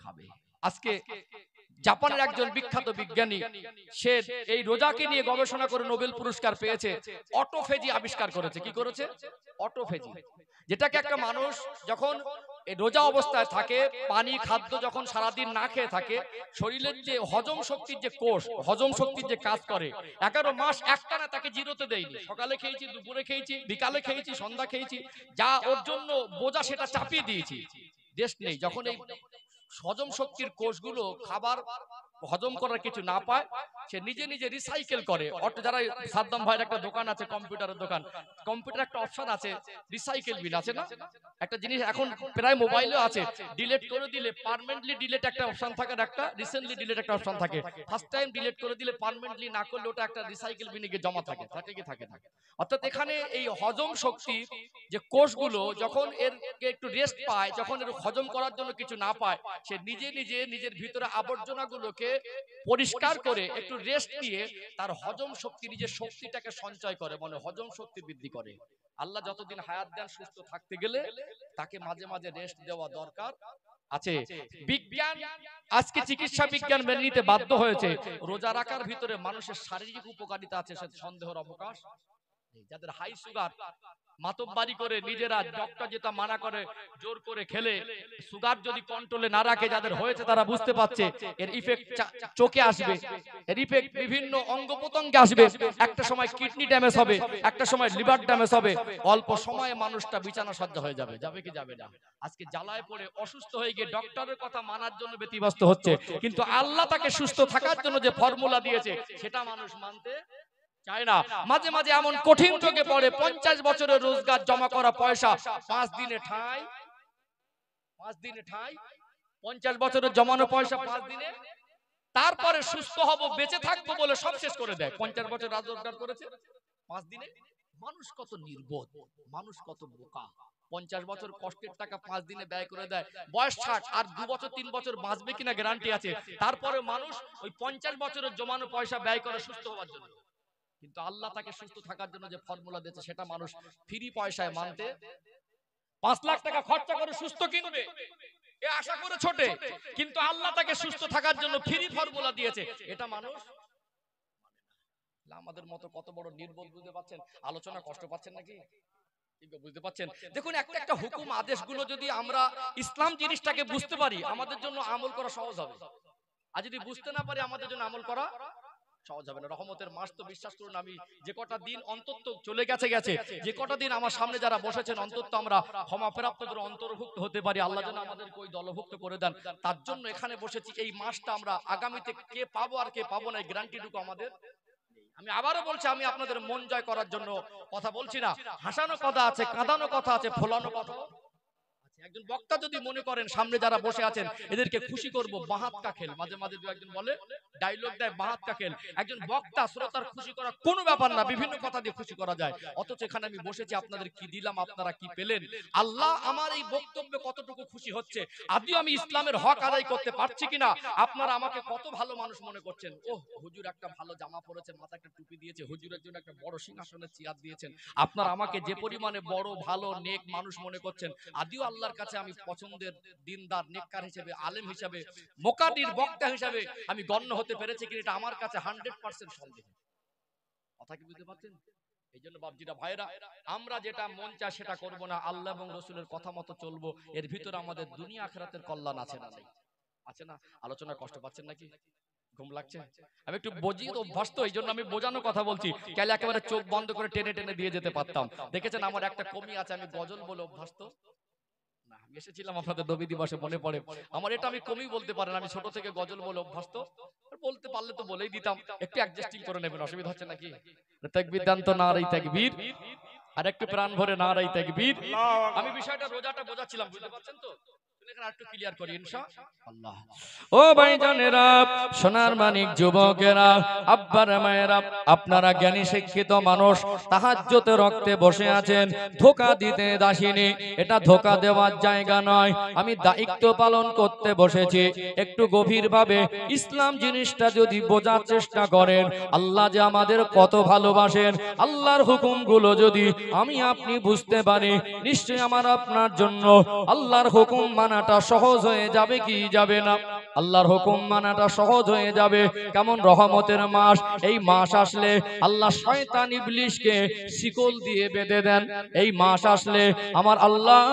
খাবে। আজকে জাপানের একজন বিখ্যাত বিজ্ঞানী, সে এই রোজাকে নিয়ে গবেষণা করে নোবেল পুরস্কার পেয়েছে। অটোফেজি আবিষ্কার করেছে। কি করেছে? অটোফেজি, যেটাকে একটা মানুষ যখন এই রোজা অবস্থায় থাকে, পানি খাদ্য যখন সারাদিন না খেয়ে থাকে, শরীরের যে হজম শক্তির যে কোষ, হজম শক্তির যে কাজ করে, 11 মাস একটানা তাকে জিরোতে দেয়নি। সকালে খেয়েছি, দুপুরে খেয়েছি, বিকালে খেয়েছি, সন্ধ্যা খেয়েছি, যা ওর জন্য বোঝা সেটা চাপিয়ে দিয়েছি, রেস্ট নেই। যখন এই হজম শক্তির কোষগুলো খাবার হজম করার কিছু না পায়, সে নিজে নিজে রিসাইকেল করে। যারা সাদ্দাম ভাইয়ের একটা দোকান আছে, কম্পিউটারের দোকান, কম্পিউটার একটা অপশন আছে রিসাইকেল বিন, আছে না? একটা জিনিস এখন প্রায় মোবাইলেও আছে, ডিলিট করে দিলে পার্মানেন্টলি ডিলিট একটা অপশন থাকে, আর একটা রিসেন্টলি ডিলিট একটা অপশন থাকে। ফার্স্ট টাইম ডিলিট করে দিলে পার্মানেন্টলি না করলে ওটা একটা রিসাইকেল বিনে গিয়ে জমা থাকে, থাকে কি থাকে না। অর্থাৎ এখানে এই হজম শক্তি যে কোষগুলো যখন এর একটু রেস্ট পায়, যখন এর হজম করার জন্য কিছু না পায়, সে নিজে নিজে নিজের ভিতরে আবর্জনাগুলোকে পরিষ্কার করে একটু রেস্ট দিয়ে তার হজম শক্তি, নিজের শক্তিটাকে সঞ্চয় করে, মানে হজম শক্তি বৃদ্ধি করে। আল্লাহ যতদিন হায়াত দেন, সুস্থ থাকতে গেলে তাকে মাঝে মাঝে রেস্ট দেওয়া দরকার আছে। বিজ্ঞান আজকে চিকিৎসা বিজ্ঞান মেনে নিতে বাধ্য হয়েছে, রোজা রাখার ভিতরে মানুষের শারীরিক উপকারিতা আছে, সে সন্দেহের অবকাশ নেই। যাদের হাই সুগার, মাতব্বারি করে নিজেরা, ডক্টর যেটা মানা করে জোর করে খেলে সুগার যদি কন্ট্রোলে না রাখে, যাদের হয়েছে তারা বুঝতে পারছে এর ইফেক্ট চোখে আসবে, এর ইফেক্ট বিভিন্ন অঙ্গ প্রত্যঙ্গে আসবে। একটা সময় কিডনি ড্যামেজ হবে, একটা সময় লিভার ড্যামেজ হবে, অল্প সময়ে মানুষটা বিছানা সজ্জা হয়ে যাবে। যাবে কি যাবে না? আজকে জ্বালায় পড়ে অসুস্থ হয়ে গিয়ে ডক্টরের কথা মানার জন্য ব্যতিব্যস্ত হচ্ছে, কিন্তু আল্লাহ তাকে সুস্থ থাকার জন্য যে ফর্মুলা দিয়েছে সেটা মানুষ মানতে চায় না। মাঝে মাঝে এমন কঠিন রোগে পড়ে 50 বছরের রোজগার জমা করা পয়সা 5 দিনে ঠাঁই, 5 দিনে ঠাঁই, 50 বছরের জমানো পয়সা 5 দিনে, তারপরে সুস্থ হব বেঁচে থাকবো বলে সব শেষ করে দেয়। 50 বছর রোজগার করেছে 5 দিনে। মানুষ কত নির্বোধ, মানুষ কত বোকা। 50 বছর কষ্টের টাকা 5 দিনে ব্যয় করে দেয়। বয়স 60, আর 2 বছর 3 বছর বাঁচবে কিনা গ্যারান্টি আছে। তারপরে মানুষ ওই 50 বছরের জমানো পয়সা ব্যয় করে সুস্থ হওয়ার জন্য। কিন্তু আল্লাহ তাকে সুস্থ থাকার জন্য যে ফর্মুলা দিয়েছে সেটা মানুষ ফ্রি পয়সায় মানতে 5 লাখ টাকা খরচা করে সুস্থ কিনবে এ আশা করে ছোটে, কিন্তু আল্লাহ তাকে সুস্থ থাকার জন্য ফ্রি ফর্মুলা দিয়েছে, এটা মানুষ। আমাদের মতো কত বড় নির্বোধ, বুঝতে পাচ্ছেন? আলোচনা কষ্ট পাচ্ছেন নাকি? বুঝতে পাচ্ছেন? দেখুন, একটা একটা হুকুম আদেশগুলো যদি আমরা ইসলাম জিনিসটাকে বুঝতে পারি, আমাদের জন্য আমল করা সহজ হবে। আর যদি বুঝতে না পারি, আমাদের জন্য আমল করা সহজ হবে না। রহমতের মাস তো বিশ্বাস করুন, আমি যে কটা দিন অন্তত চলে গেছে যে কটা দিন আমার সামনে যারা বসেছেন, অন্তত আমরা ক্ষমা প্রাপ্তদের অন্তর্ভুক্ত হতে পারি। আল্লাহ যেন আমাদেরকে ওই দলভুক্ত করে দেন, তার জন্য এখানে বসেছি। এই মাসটা আমরা আগামীতে কে পাবো আর কে পাবো না, এই গ্যারান্টিটুকু আমাদের। আমি আবারও বলছি, আমি আপনাদের মন জয় করার জন্য কথা বলছি না। হাসানো কথা আছে, কাঁদানো কথা আছে, ফোলানো কথা। একজন বক্তা যদি মনে করেন সামনে যারা বসে আছেন এদেরকে খুশি করব, বাহাত কা খেল, মাঝে মাঝে দু একজন বলে, ডায়লগ দেয়, বাহাত কা খেল। একজন বক্তা শ্রোতার খুশি করা কোনো ব্যাপার না, বিভিন্ন কথা দিয়ে খুশি করা যায়। অথচ এখানে আমি বসেছি, আপনাদের কি দিলাম, আপনারা কি পেলেন? আল্লাহ আমার এই বক্তব্যে কতটুকু খুশি হচ্ছে, আদিও আমি ইসলামের হক আদায় করতে পারছি কিনা, আপনারা আমাকে কত ভালো মানুষ মনে করছেন। ওহ, হুজুর একটা ভালো জামা পরেছে, মাথা একটা টুপি দিয়েছে, হুজুরের জন্য একটা বড় সিংহাসনের চেয়ার দিয়েছেন। আপনারা আমাকে যে পরিমাণে বড় ভালো নেক মানুষ মনে করছেন, আদিও আল্লাহর কাছে আমি পছন্দের দিনদার নেককার হিসেবে, আলেম হিসেবে, মোকাদ্দির বক্তা হিসেবে আমি গণ্য হতে পেরেছি কিনা, এটা আমার কাছে 100% সন্দেহ। কথা কি বুঝতে পারছেন? এই জন্য বাপজিরা ভাইরা, আমরা যেটা মন চায় সেটা করব না, আল্লাহ এবং রসুলের কথা মতো চলবো। এর ভিতরে আমাদের দুনিয়া আখিরাতের কল্যাণ আছে না নেই? আছে না? আলোচনা কষ্ট পাচ্ছেন নাকি? ঘুম লাগছে? আমি একটু বুঝিয়ে তো অভ্যাস, তো এই জন্য আমি বোঝানো কথা বলছি। কালে একেবারে চোখ বন্ধ করে টেনে টেনে দিয়ে যেতে পারতাম। দেখেছেন আমার একটা কমি আছে, আমি গজল বলে অভ্যাস তো না। আমি এসেছিলাম আপনাদের নবী দিবসে, মনে পড়ে আমার, এটা আমি কমই বলতে পারেন। আমি ছোট থেকে গজল বলে অভ্যস্ত, বলতে পারলে তো বলেই দিতাম। একটু অ্যাডজাস্টিং করে নেবেন, অসুবিধা হচ্ছে নাকি? তাকবীর দেন তো, নারাই তাকবীর। আর একটু প্রাণ ভরে নারাই তাকবীর। আমি বিষয়টা রোজাটা বোঝাচ্ছিলাম, বুঝতে পারছেন তো? একটু ক্লিয়ার করি ইনশাআল্লাহ। ও ভাইজানেরা, সোনার মানিক যুবকেরা, আব্বারা মায়েরা, আপনারা জ্ঞানী শিক্ষিত মানুষ, তাহাজ্জুদে রক্তে বসে আছেন। ধোঁকা দিতে দাসিনি, এটা ধোঁকা দেওয়ার জায়গা নয়। আমি দায়িত্ব পালন করতে বসেছি। একটু গভীরভাবে ইসলাম জিনিসটা যদি বোঝার চেষ্টা করেন, আল্লাহ যে আমাদের কত ভালোবাসেন, আল্লাহর হুকুমগুলো যদি আমি আপনি বুঝতে পারি, নিশ্চয়ই আমার আপনার জন্য আল্লাহর হুকুম মানাটা সহজ হয়ে যাবে কি যাবে না? আল্লাহর হুকুম মানাটা সহজ হয়ে যাবে। কেমন রহমতের মাস, এই মাস আসলে আল্লাহ শয়তান ইবলিশকে শিকল দিয়ে বেঁধে দেন। এই মাস আসলে আমার আল্লাহ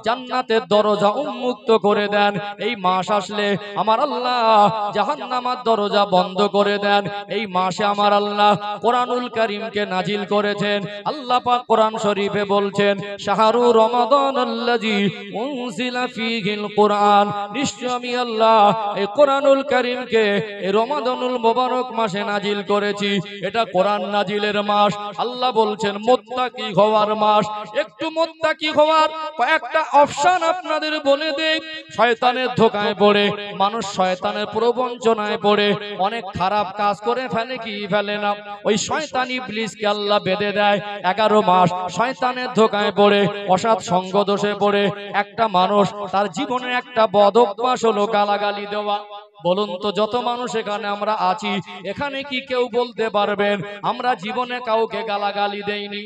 জান্নাতের দরজা উন্মুক্ত করে দেন। এই মাস আসলে আমার আল্লাহ জাহান্নামের দরজা বন্ধ করে দেন। এই মাসে আমার আল্লাহ কোরআনুল কারীমকে নাজিল করেছেন। আল্লাহ পাক কোরআন শরীফে বলছেন, শাহরু রমাদানাল্লাযী উনজিলা ফীহিল কোরআন, নিশ্চয় আমি আল্লাহ এই কোরআনুল কারীমকে এই রমাদানুল মুবারক মাসে নাজিল করেছি। এটা কোরআন নাজিলের মাস। আল্লাহ বলছেন মুত্তাকি হওয়ার মাস। একটু মুত্তাকি হওয়ার কয়েকটা অপশন আপনাদের বলে দেই। শয়তানের ধোঁকায় পড়ে মানুষ, শয়তানের প্রবঞ্চনায় পড়ে অনেক খারাপ কাজ করে ফেলে কি ফেলে না? ওই শয়তান ইবলিসকে আল্লাহ বেঁধে দেয় 11 মাস। শয়তানের ধোঁকায় পড়ে, অসৎ সঙ্গ দোষে পড়ে একটা মানুষ, তার জীবনের একটা বদ অভ্যাস হলো গালাগালি দেওয়া। বলুন তো, যত মানুষ এখানে আমরা আছি, এখানে কি কেউ বলতে পারবেন আমরা জীবনে কাউকে গালাগালি দেইনি?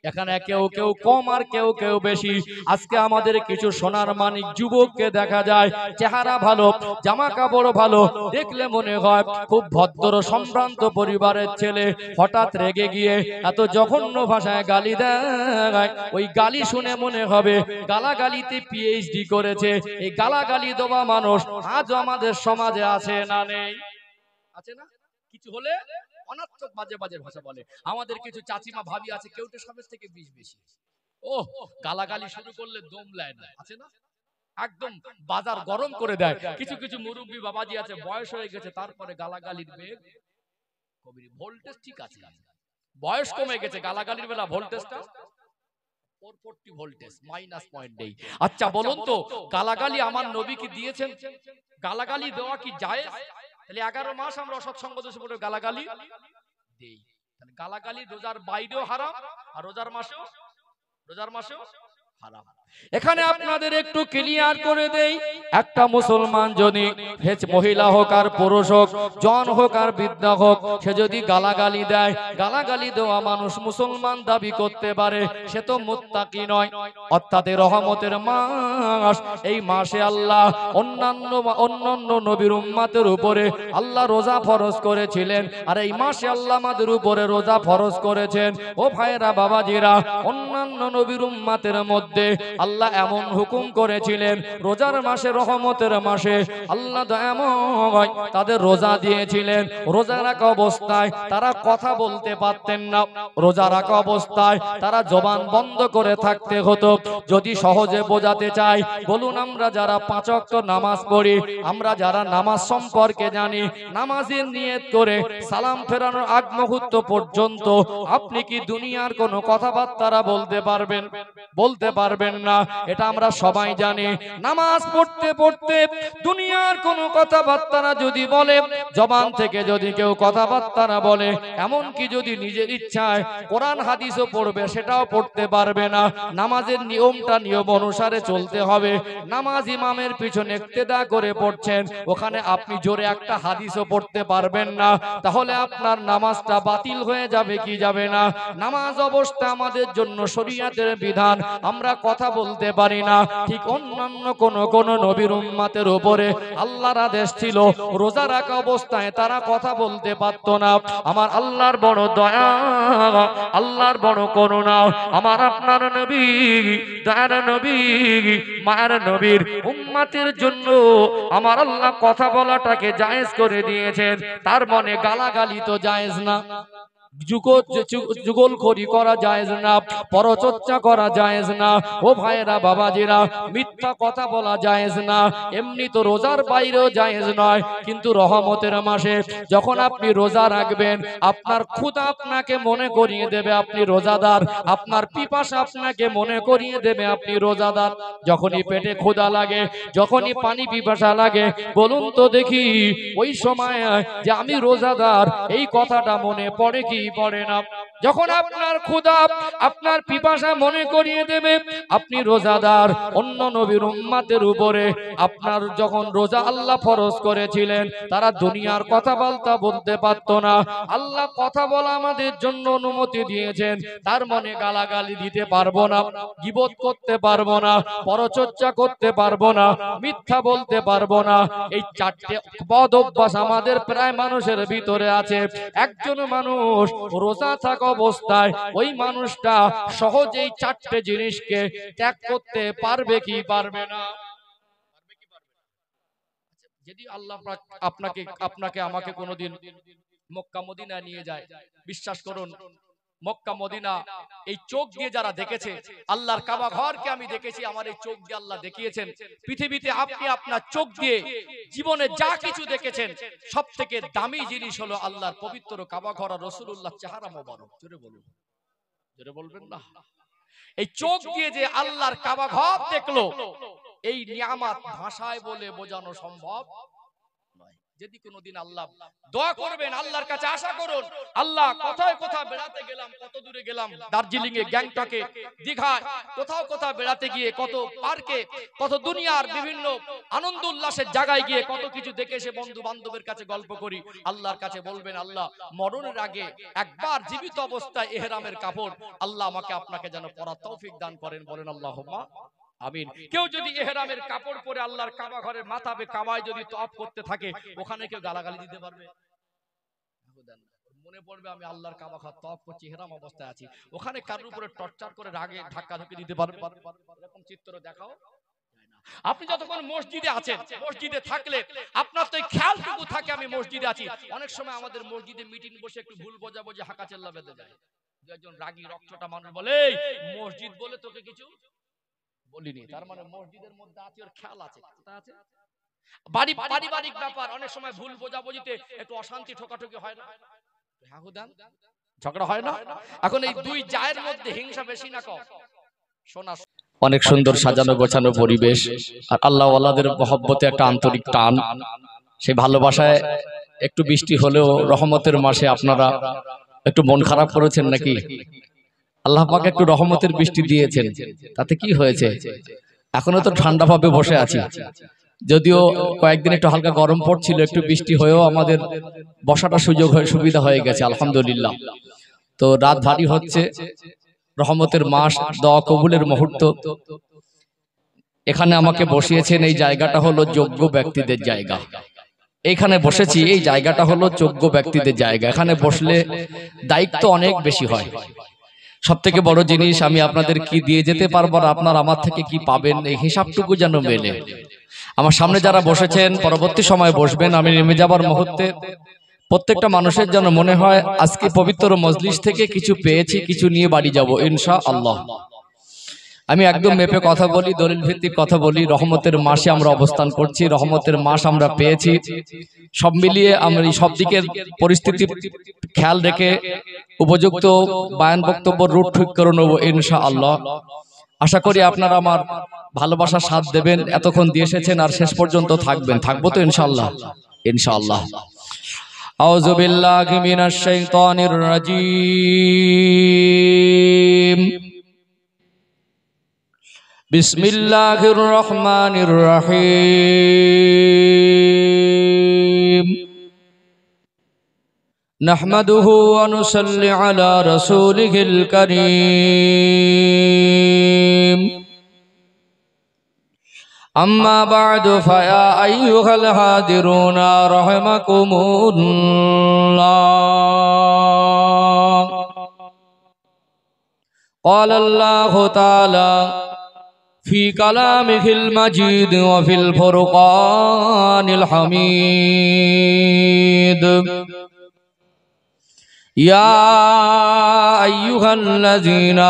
এখানে কেউ কেউ কম আর কেউ কেউ বেশি। আজকে আমাদের কিছু সোনার মানিক যুবককে দেখা যায়, চেহারা ভালো, জামা কাপড় ভালো, দেখলে মনে হয় খুব ভদ্র সম্ভ্রান্ত পরিবারের ছেলে, হঠাৎ রেগে গিয়ে এত জঘন্য ভাষায় গালি দেয়। ওই গালি শুনে মনে হবে গালাগালিতে পিএইচডি করেছে। এই গালাগালি দেওয়া মানুষ আজও আমাদের সমাজে আছে না নেই? আছে না? কিছু হলে অনার্থক বাজে বাজে ভাষা বলে। আমাদের কিছু চাচিমা ভাবি আছে, কেউটা সবের থেকে বিষ বেশি। ও গালাগালি শুরু করলে দম লায় না, আছে না? একদম বাজার গরম করে দেয়। কিছু কিছু মুরব্বী বাবাজি আছে, বয়স হয়ে গেছে, তারপরে গালাগালির বেগ কবির ভোল্টেজ ঠিক আছে, বয়স কমে গেছে, গালাগালির বেলা ভোল্টেজটা 440 ভোল্টেজ, মাইনাস পয়েন্ট নেই। আচ্ছা বলুন তো, গালাগালি আমার নবী কি দিয়েছেন? গালাগালি দেওয়া কি জায়েজ? তাহলে 11 মাস আমরা অসৎসঙ্গ দোষে পড়ে গালাগালি দেই। তাহলে গালাগালি রোজার বাইরেও হারাম, আর রোজার মাসেও হারাম। এখানে আপনাদের একটু ক্লিয়ার করে দেই, একটা মুসলমান যদি মহিলা হোক আর পুরুষ হোক, জন হোক আর বৃদ্ধা হোক, সে যদি গালাগালি দেয়, গালাগালি দেওয়া মানুষ মুসলমান দাবি করতে পারে, সে তো মুত্তাকি নয়। অর্থাৎ রহমতের মাস, এই মাসে আল্লাহ অন্যান্য নবীর উম্মতের উপরে আল্লাহ রোজা ফরজ করেছিলেন, আর এই মাসে আল্লাহ আমাদের উপরে রোজা ফরজ করেছেন। ও ভাইরা বাবাজিরা, অন্যান্য নবীর উম্মতের মধ্যে আল্লাহ এমন হুকুম করেছিলেন, রোজার মাসে, রহমতের মাসে আল্লাহ দয়াময় তাদের রোজা দিয়েছিলেন। রোজা রাখা অবস্থায় তারা কথা বলতে পারতেন না, রোজা রাখা অবস্থায় তারা জবান বন্ধ করে থাকতে হতো। যদি সহজে বোঝাতে চাই, বলুন, আমরা যারা 5 ওয়াক্ত নামাজ পড়ি, আমরা যারা নামাজ সম্পর্কে জানি, নামাজের নিয়ত করে সালাম ফেরানোর আগ মুহূর্ত পর্যন্ত আপনি কি দুনিয়ার কোনো কথাবার্তা বলতে পারবেন? বলতে পারবেন না, এটা আমরা সবাই জানি। নামাজ পড়তে পড়তে দুনিয়ার কোনো কথাবার্তা যদি বলে, জবান থেকে যদি কেউ কথাবার্তা বলে, এমন কি যদি নিজের ইচ্ছায় কোরআন হাদিসও পড়বে, সেটাও পড়তে পারবে না। নামাজের নিয়মটা নিয়ম অনুসারে চলতে হবে। নামাজ ইমামের পিছনে ইক্তেদা করে পড়ছেন, ওখানে আপনি জোরে একটা হাদিসও পড়তে পারবেন না, তাহলে আপনার নামাজটা বাতিল হয়ে যাবে কি যাবে না? নামাজ অবস্থা আমাদের জন্য শরীয়তের বিধান, আমরা কথা বলতে পারি না। ঠিক অন্যান্য কোন নবীর উম্মতের উপরে আল্লাহর আদেশ ছিল, রোজা রাখা অবস্থায় তারা কথা বলতে পারত না। আমার আল্লাহর বড় দয়া, আল্লাহর বড় করুণা, আমার আপনার নবী, দয়ার নবী, মায়ের নবীর উম্মতের জন্য আমার আল্লাহ কথা বলাটাকে জায়েজ করে দিয়েছেন। তার মনে গালাগালি তো জায়েজ না, যুগলখড়ি করা জায়েজ না, পরচর্চা করা জায়েজ না। ও ভাইরা বাবাজিরা, মিথ্যা কথা বলা জায়েজ না। এমনি তো রোজার বাইরেও জায়েজ নয়, কিন্তু রহমতের মাসে যখন আপনি রোজা রাখবেন, আপনার ক্ষুধা আপনাকে মনে করিয়ে দেবে আপনি রোজাদার, আপনার পিপাসা আপনাকে মনে করিয়ে দেবে আপনি রোজাদার। যখনই পেটে ক্ষুধা লাগে, যখনই পানি পিপাসা লাগে, বলুন তো দেখি, ওই সময় যে আমি রোজাদার, এই কথাটা মনে পড়ে কি পড়ে না? যখন আপনার ক্ষুধা, আপনার পিপাসা মনে করিয়ে দেবে আপনি রোজাদার। অন্য নবীর উম্মতের উপরে আপনার যখন রোজা আল্লাহ ফরজ করেছিলেন, তারা দুনিয়ার কথাবার্তা বলতে পারতো না। আল্লাহ কথা বলা আমাদের জন্য অনুমতি দিয়েছেন, তার মনে গালাগালি দিতে পারবো না, গীবত করতে পারবো না, পরচর্চা করতে পারবো না, মিথ্যা বলতে পারবো না। এই 4টে বদ অভ্যাস আমাদের প্রায় মানুষের ভিতরে আছে। একজন মানুষ রোজা থাকা অবস্থায় ওই মানুষটা সহজেই 4টে জিনিসকে ত্যাগ করতে পারবে কি পারবে না? যদি আল্লাহ আপনাকে আমাকে কোনোদিন মক্কা মদিনা নিয়ে যায়, বিশ্বাস করুন, মক্কা মদিনা এই চোখ দিয়ে যারা দেখেছে, আল্লাহর কাবা ঘরকে আমি দেখেছি, আমার এই চোখ দিয়ে আল্লাহ দেখিয়েছেন। পৃথিবীতে আপনি আপনার চোখ দিয়ে জীবনে যা কিছু দেখেছেন, সব থেকে দামি জিনিস হলো আল্লাহর পবিত্র কাবা ঘর আর রাসূলুল্লাহ চেহারা মোবারক। জোরে বলুন, জোরে বলবেন না? এই চোখ দিয়ে যে আল্লাহর কাবা ঘর দেখলো, এই নিয়ামত ভাষায় বলে বোঝানো সম্ভব নয়। যদি কোনোদিন আল্লাহ দোয়া করবেন, আল্লাহর কাছে আশা করুন, আল্লাহ কোথায় কোথায় বেড়াতে গেলাম, কত দূরে গেলাম, দার্জিলিং এ, গ্যাংটকে, দীঘায়, কোথাও কোথাও বেড়াতে গিয়ে, কত পার্কে, কত দুনিয়ার বিভিন্ন আনন্দ উল্লাসের জায়গায় গিয়ে কত কিছু দেখে এসে বন্ধু বান্ধবের কাছে গল্প করি। আল্লাহর কাছে বলবেন, আল্লাহ মরণের আগে একবার জীবিত অবস্থায় ইহরামের কাপড় আল্লাহ আমাকে আপনাকে যেন পরার তৌফিক দান করেন। বলেন আল্লাহুম্মা আমিন। কেউ যদি ইহরামের কাপড় পরে আল্লাহর কাবা ঘরের মাথাবে কাবায় যদি তওয়াফ করতে থাকে, ওখানে কেউ গালাগালি দিতে পারবে? মনে পড়বে আমি আল্লাহর কাবা ঘর তওয়াফ করছি, ইহরাম অবস্থায় আছি, ওখানে কারোর উপরে টর্চার করে রাগে ধাক্কা ধুকে দিতে পারবে? এরকম চিত্র দেখাও। আপনি যতক্ষণ মসজিদে আছেন, মসজিদে থাকলে আপনার তো খেয়ালটুকু থাকে আমি মসজিদে আছি। অনেক সময় আমাদের মসজিদে মিটিং বসে একটু ভুল বোঝাবুঝি, হাঁকা চেল্লা বেঁধে যায়। একজন রাগী রক্তটা মানুষ বলে, মসজিদ বলে তোকে কিছু বলিনি, তার মানে মসজিদের মধ্যে আছে, ওর খেয়াল আছে। পারিবারিক ব্যাপার, অনেক সময় ভুল বোঝাবুঝিতে একটু অশান্তি ঠোকাঠুকি হয় না? ঝগড়া হয় না? এখন এই দুই জায়ের মধ্যে হিংসা বেশি না কম? শোনা অনেক সুন্দর সাজানো গোছানো পরিবেশ, আর আল্লাহ ওয়ালাদের মহব্বতে একটা আন্তরিক টান, সেই ভালোবাসায় একটু বৃষ্টি হলেও রহমতের মাসে আপনারা একটু মন খারাপ করেছেন নাকি? আল্লাহ পাক একটু রহমতের বৃষ্টি দিয়েছেন, তাতে কি হয়েছে? এখনো তো ঠান্ডা ভাবে বসে আছি, যদিও কয়েকদিন একটু হালকা গরম পড়ছিল, একটু বৃষ্টি হয়েও আমাদের বসাটা সুবিধা হয়ে গেছে আলহামদুলিল্লাহ। তো রাত ভারী হচ্ছে, রহমতের মাস, দোয়া কবুলের মুহূর্ত। এখানে আমাকে বসিয়েছেন, এই জায়গাটা হলো যোগ্য ব্যক্তিদের জায়গা। এইখানে বসেছি, এই জায়গাটা হলো যোগ্য ব্যক্তিদের জায়গা। এখানে বসলে দায়িত্ব অনেক বেশি হয়। সব থেকে বড় জিনিস, আমি আপনাদের কি দিয়ে যেতে পারবো আর আপনার আমার থেকে কি পাবেন, এই হিসাবটুকু যেন মেলে। আমার সামনে যারা বসেছেন, পরবর্তী সময় বসবেন, আমি নেমে যাবার মুহূর্তে প্রত্যেকটা মানুষের যেন মনে হয় আজকে পবিত্র মজলিস থেকে কিছু পেয়েছি, কিছু নিয়ে বাড়ি যাব ইনশাআল্লাহ। আমি একদম মেপে কথা বলি, দলিল ভিত্তিক কথা বলি। রহমতের মাসে আমরা অবস্থান করছি, রহমতের মাস আমরা পেয়েছি। সব মিলিয়ে আমরা এই সব দিকের পরিস্থিতি খেয়াল রেখে উপযুক্ত বায়ান বক্তব্য রুট ঠিক করে নেব ইনশাআল্লাহ। আশা করি আপনারা আমার ভালোবাসার সাথ দেবেন, এতক্ষণ দিয়ে এসেছেন আর শেষ পর্যন্ত থাকবেন। থাকবো তো ইনশাআল্লাহ? ইনশাআল্লাহ। আউযু বিল্লাহি মিনাশ শাইতানির রাজীম। বিসমিল্লাহির রহমানির রহিম। নাহমাদুহু ওয়া নুসাল্লি আলা রাসূলিহিল কারীম। আম্মা বা'দু ফায়া আইয়ুহাল হাদিরুনা রাহিমাকুমুল্লাহ। قال الله تعالى في كلامه المجيد وفي الفرقان الحميد: يا أيها الذين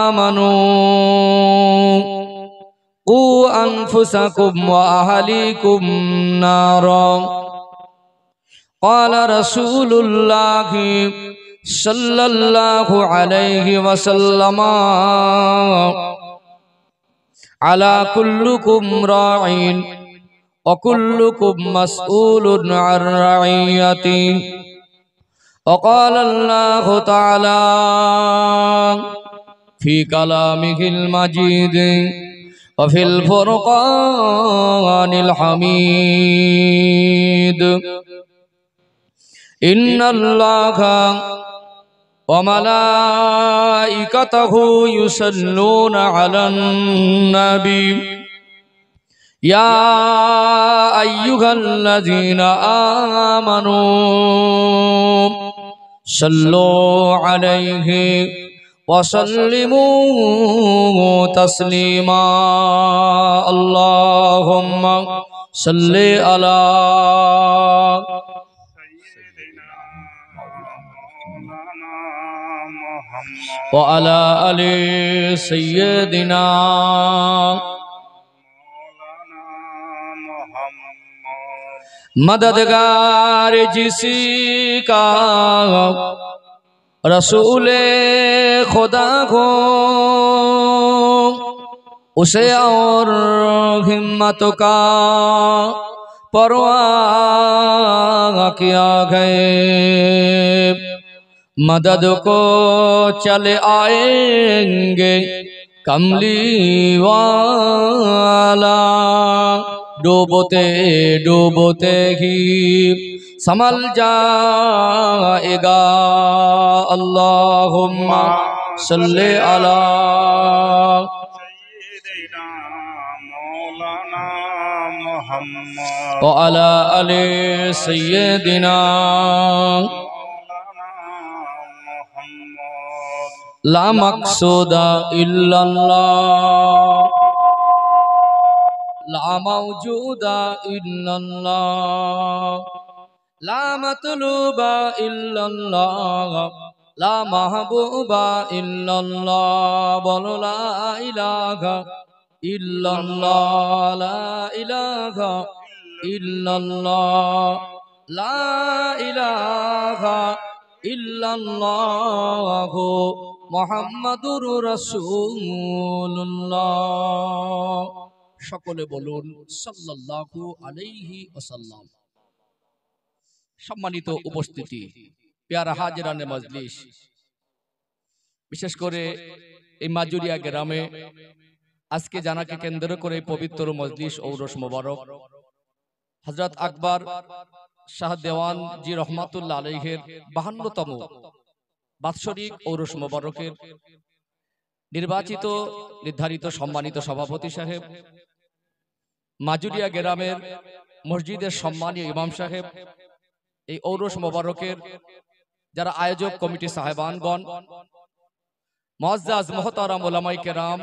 آمنوا قوا أنفسكم وأهليكم نارا. قال رسول الله صلى الله عليه وسلم: على كلكم راع وكلكم مسؤول عن رعيته. وقال الله تعالى في كلامه المجيد وفي الفرقان الحميد: إن الله وملائكته يصلون على النبي يا أيها الذين آمنوا صلوا عليه وسلموا تسليما. اللهم صل على وعلى آل سيدنا मददगार जिसका रसूले खुदा को उसे और हिम्मत का परवाह किया गए मदद को चले आएंगे कमली वाला डूबते डूबते ही संभल जाएगा। अल्लाहुम्मा सल्ले अला सय्यिदिना मौलाना मुहम्मद व अला आलि सय्यिदिना ला मक़सूदा इल्लल्लाह ला मौजूदा इल्लल्लाह ला मतलूबा इल्लल्लाह ला महबूबा इल्लल्लाह बोलो ला इलाहा इल्लल्लाह ला इलाहा इल्लल्लाह ला इलाहा ইল্লাল্লাহু মুহাম্মাদুর রাসূলুল্লাহ। সকলে বলুন সাল্লাল্লাহু আলাইহি ওয়াসাল্লাম। সম্মানিত উপস্থিতি, প্যারা হাজিরানে মজলিস, বিশেষ করে এই মাজুরিয়া গ্রামে আজকে জানাকে কেন্দ্র করে পবিত্র মজলিস ঔরস মোবারক হযরত আকবর শাহ দেওয়ান জি রহমাতুল্লাহ আলাইহির 52তম বাৎসরিক ঔরস মোবারকের নির্বাচিত নির্ধারিত সম্মানিত সভাপতি সাহেব, মাজুরিয়া গ্রামের মসজিদের সম্মানীয় ইমাম সাহেব, এই ঔরস মোবারকের যারা আয়োজক কমিটি সাহেবানগণ, মুআজ্জাজ মুহতারাম উলামায়ে কেরাম,